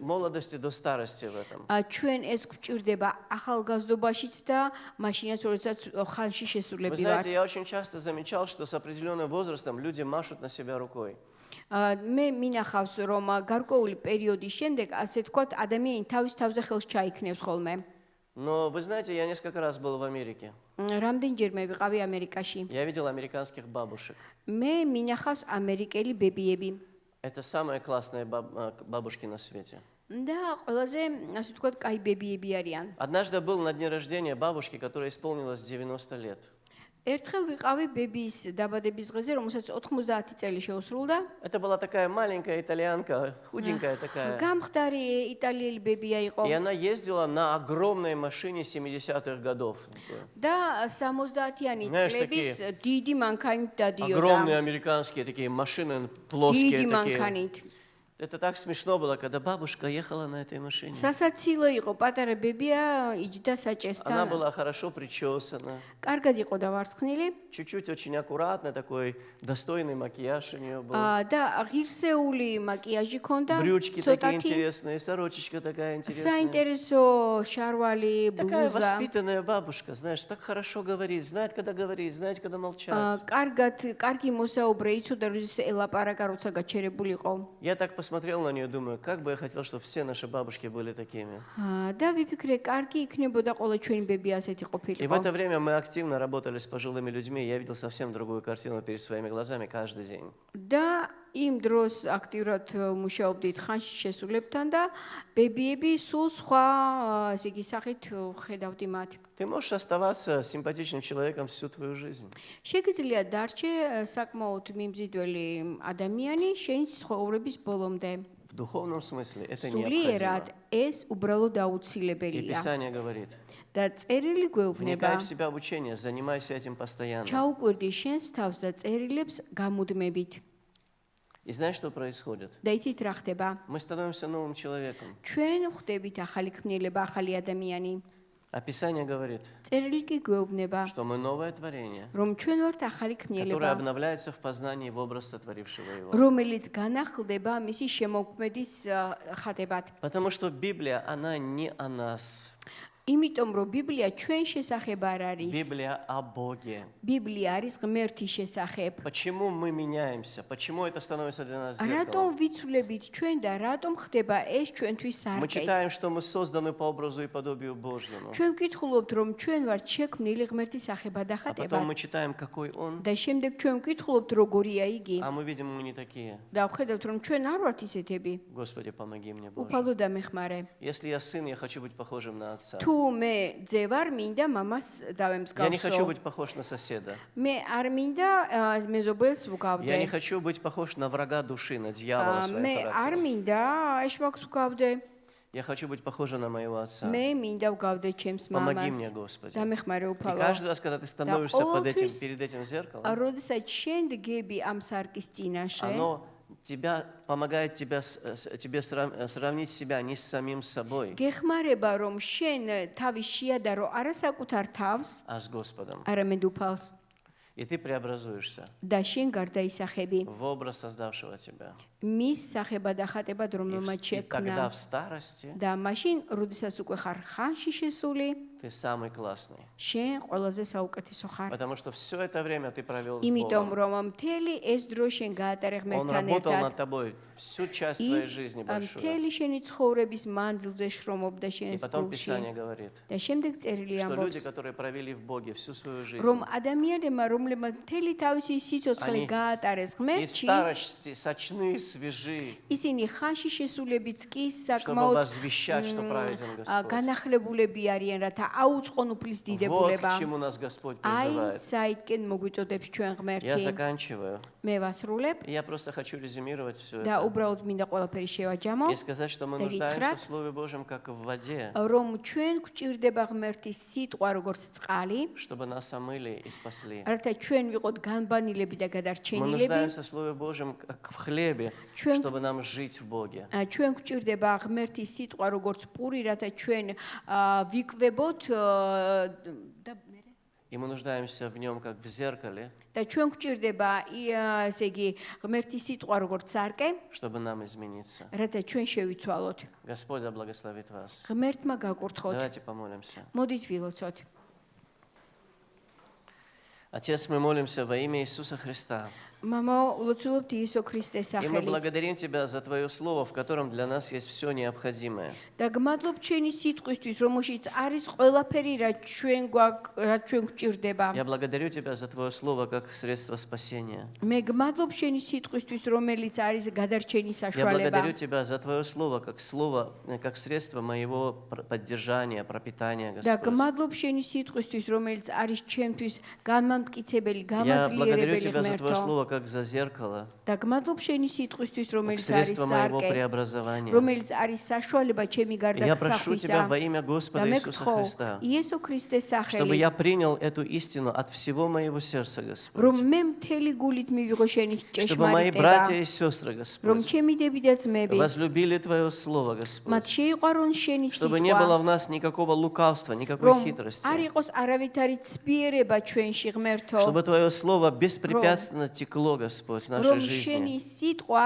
молодости до старости в этом. ჩვენ ეს გვჭირდება ახალგაზრდობაშიც და მაშინაც როდესაც ხანში Вы შესულები знаете, ვართ я очень часто замечал, что с определенным возрастом люди машут на себя рукой. მე მინახავს რომ გარკვეული პერიოდის შემდეგ ასე თქვათ ადამიანი თავის თავზე ხელს ჩაიქნევს ხოლმე Но вы знаете, я несколько раз был в Америке. რამდენჯერმე ვიყავი ამერიკაში Я видел американских бабушек. მე მინახავს ამერიკელი ბებიები Это самые классные бабушки на свете. და ყველაზე ასე თქვათ კაი ბებიები არიან Однажды был на дне рождения бабушки, которой исполнилось 90 лет. ერთხელ ვიყავი ბებიის დაბადების დღეზე რომელსაც 90 წელი შეუსრულდა Это была такая маленькая итальянка, худенькая такая. გამხდარი იტალიელი ბებია იყო И она ездила на огромной машине 70-х годов. და 70-იანი Знаешь, წლების такие დიდი მანქანით დადიოდა Огромные американские такие машины, плоские დიდი такие. მანქანით Это так смешно было, когда бабушка ехала на этой машине. სასაცილო იყო პატარა ბებია იჯდა Она საჭესთან была хорошо причесана, კარგად იყო დავარცხნილი чуть-чуть очень аккуратно, такой достойный макияж у нее был. და ღირსეული макияжи ქონდა Брючки такие ცოტათი интересные, сорочечка такая интересная. საინტერესო შარვალი Такая блуза воспитанная бабушка, знаешь, так хорошо говорит, знает, когда молчать. კარგი მოსაუბრე იცოდა როდის ელაპარაკა როცა გაჩერებული იყო Я так посмотрел на нее, думаю, как бы я хотел, чтобы все наши бабушки были такими. და ვიფიქრე კარგი იქნებოდა ყველა ჩვენი ბები ასეთი И в ყოფილიყო это время мы активно работали с пожилыми людьми, и я видел совсем другую картину перед своими глазами каждый день. და იმ დროს აქტიურად მუშაობდით ხანში შესულებთან და ბებიები სულ სხვა ესე იგი სახით ხედავდი მათ. Ты можешь оставаться симпатичным человеком всю твою жизнь. შეგიძლია დარჩე საკმაოდ მიმზიდველი ადამიანი შენი ცხოვრების ბოლომდე. В духовном смысле это необходимо. სულიერად ეს უბრალოდ И აუცილებელია. Писание говорит, და წერილი გვეუბნება вникай в себя в учение, занимайся этим постоянно. ჩაუკვირდი შენს თავს და წერილებს გამუდმებით. И знаешь, что происходит? და იცით რა ხდება? Мы становимся новым человеком. ჩვენ ხვდებით ახალი ქმნილება, ახალი ადამიანი. А Писание говорит, წერილი კი გვეუბნება, что мы новое творение, რომ ჩვენ ვართ ახალი которое ქმნილება, обновляется в познании в образ сотворившего его. რომელიც განახლდება მისი შემოქმედის ხატებად. Потому что Библия, она не о нас. იმიტომ რომ ბიბლია ჩვენ შესახებ არ არის. Библия о Боге. ბიბლია არის ღმერთის შესახებ. Почему мы меняемся? Почему это становится для нас რატომ зеркалом? ვიცვლებით ჩვენ და რატომ ხდება ეს ჩვენთვის Мы სარკეთ? читаем, что мы созданы по образу и подобию Божьему. ჩვენ ვკითხულობთ რომ ჩვენ ვართ შექმნილი ღმერთის სახებად და А потом ხატებად. мы читаем, какой Он, და შემდეგ ჩვენ ვკითხულობთ როგორია იგი. а мы видим, мы не такие. და ვხედავთ რომ ჩვენ არ ვართ ისეთები. Господи, помоги мне, Боже. უფალო დამეხმარე. Если я сын, я хочу быть похожим на отца. თუ მე ძე ვარ, მინდა მამას Я не хочу დავემსგავსო. быть похож на соседа. მე არ მინდა მეზობელს Я не ვგავდე. хочу быть похож на врага души, на дьявола своим მე არ характером. მინდა ეშმაკს ვგავდე. Я хочу быть похожа на моего отца. მე მინდა ვგავდე ჩემს Помоги მამას. мне, Господи. დამეხმარე И უფალო. каждый раз, когда ты становишься ყოველთვის перед этим зеркалом, როდესაც შენ დგები ამ სარკის წინაშე, оно помогает тебе сравнить себя не с самим собой, გეხმარება რომ შენ თავის შეადარო არასაკუთარ თავს, а с Господом. არამედ უფალს. И ты преобразуешься და შენ გარდაისახები в образ создавшего тебя. მის სახებად ახატებად რომელმაც И тогда შექმნა. в старости და მაშინ, როდესაც უკვე ხარ ხანში შესული, ты самый классный. შენ ყველაზე საუკეთესო ხარ. Потому что все это время ты провел с იმიტომ Богом. რომ მთელი ეს დრო შენ გაატარე Он ღმერთთან работал ერთად. над тобой всю часть твоей ის жизни большую. მთელი შენი ცხოვრების მანძილზე შრომობდა И შენს потом გულში. Писание говорит, და შემდეგ წერილი что люди, ამბობს, которые провели в Боге всю свою жизнь, რომ ადამიანებმა, რომლებმაც მთელი თავისი სიცოცხლე Они გაატარეს и в ღმერთში, старости сочны, свежи, ისინი ხანში შესულებიც კი чтобы საკმაოდ возвещать, что праведен Господь. განახლებულები არიან, რათა აუწყონ უფლის Вот დიდებულება. к чему нас Господь აი, призывает. საითკენ მოგვიწოდებს ჩვენ Я ღმერთი. заканчиваю. მე ვასრულებ И я просто хочу резюмировать все და это უბრალოდ მინდა ყველაფერი შევაჯამო, и сказать, что мы Да нуждаемся гитрат. в Слове Божьем, как в воде, რომ ჩვენ გვჭირდება ღმერთის სიტყვა როგორც წყალი, чтобы нас омыли и спасли. რათა ჩვენ ვიყოთ განბანილები და Мы გადარჩენილები. нуждаемся в Слове Божьем, как в хлебе, Ჩვენ- чтобы нам жить в Боге. ჩვენ გვჭირდება ღმერთის სიტყვა როგორც პური, რათა ჩვენ ვიკვებოთ და მერე И мы нуждаемся в нем, как в зеркале, და ჩვენ გვჭირდება ესე იგი ღმერთის სიტყვა როგორც სარკე, чтобы нам измениться. რათა ჩვენ შევიცვალოთ. Господь да благословит вас. ღმერთმა გაკურთხოთ. Давайте помолимся. მოდით ვილოცოთ. Отец, мы молимся во имя Иисуса Христа. მამაო, ულოცულობთ იესო ქრისტეს И мы სახელით. благодарим Тебя за Твое Слово, в котором для нас есть все необходимое. და გმადლობ ჩვენი სიტყვისთვის, რომელშიც არის ყველაფერი, რაც ჩვენ გვჭირდება. Я благодарю Тебя за Твое Слово как средство спасения. მე გმადლობ შენი სიტყვისთვის, რომელიც არის გადარჩენის Я საშუალება. благодарю Тебя за Твое Слово, как средство моего поддержания, пропитания, და Господь. გმადლობ შენი სიტყვისთვის, რომელიც არის ჩემთვის განმამტკიცებელი, Я благодарю გამაძლიერებელი Тебя за Твое ღმერთო. Слово, как за зеркало, და გმადლობ შენი სიტყვისთვის, как რომელიც არის средство моего სარკე, преобразования. რომელიც არის сაშუალება ჩემი Я прошу Тебя გარდაქმნისა. во имя და Господа მე Иисуса გთხოვ Христа, იესო ქრისტეს чтобы სახელით, я принял эту истину от всего моего сердца, რომ Господь. მე მთელი гулით მივიღო შენი Чтобы мои братья ჭეშმარიტება, и сестры, რომ Господь, ჩემი დები და ძმები возлюбили Твое Слово, მათ Господь. შეიყვარონ შენი Чтобы не было სიტყვა, в нас никакого лукавства, никакой რომ хитрости. არ იყოს არავითარი ცბიერება ჩვენში ღმერთო, Чтобы Твое Слово беспрепятственно текло, Господь, в нашей რომ жизни. შენი სიტყვა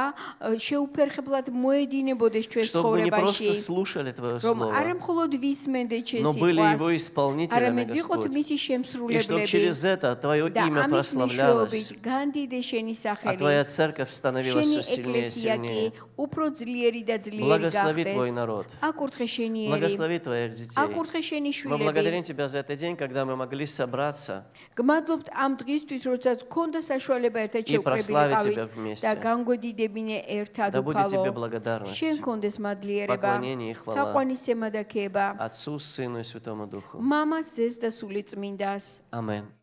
შეუფერხებლად მოედინებოდეს ჩვენს Чтобы мы не ცხოვრებაში, просто слушали Твое რომ Слово, არა მხოლოდ ვისმენდეთ შენ но были სიტყვას, Его исполнителями, არამედ ვიყოთ Господь. მისი И чтобы შემსრულებლები через это Твое და имя ამის прославлялось, მეშვეობით განდიდე შენი а სახელი, Твоя церковь становилась შენი все сильнее и ეკლესია კი сильнее. უფრო ძლიერი და ძლიერი Благослови Твой გახდეს. народ. აკურთხე შენი ერი, Благослови Твоих детей. აკურთხე შენი Мы благодарим შვილები. Тебя за этот день, когда мы могли собраться გმადლობთ ამ დღისთვის, როდესაც გქონდა საშუალება ერთად И прославить შევკრებილიყავით Тебя вместе. და განგვედიდებინე ერთად Да будет Тебе უფალო. благодарность, შენ გქონდეს მადლიერება, поклонение и хвала თაყვანისცემა და ქება. Отцу, Сыну и Святому Духу. მამას, ძეს და სული წმინდას. Аминь.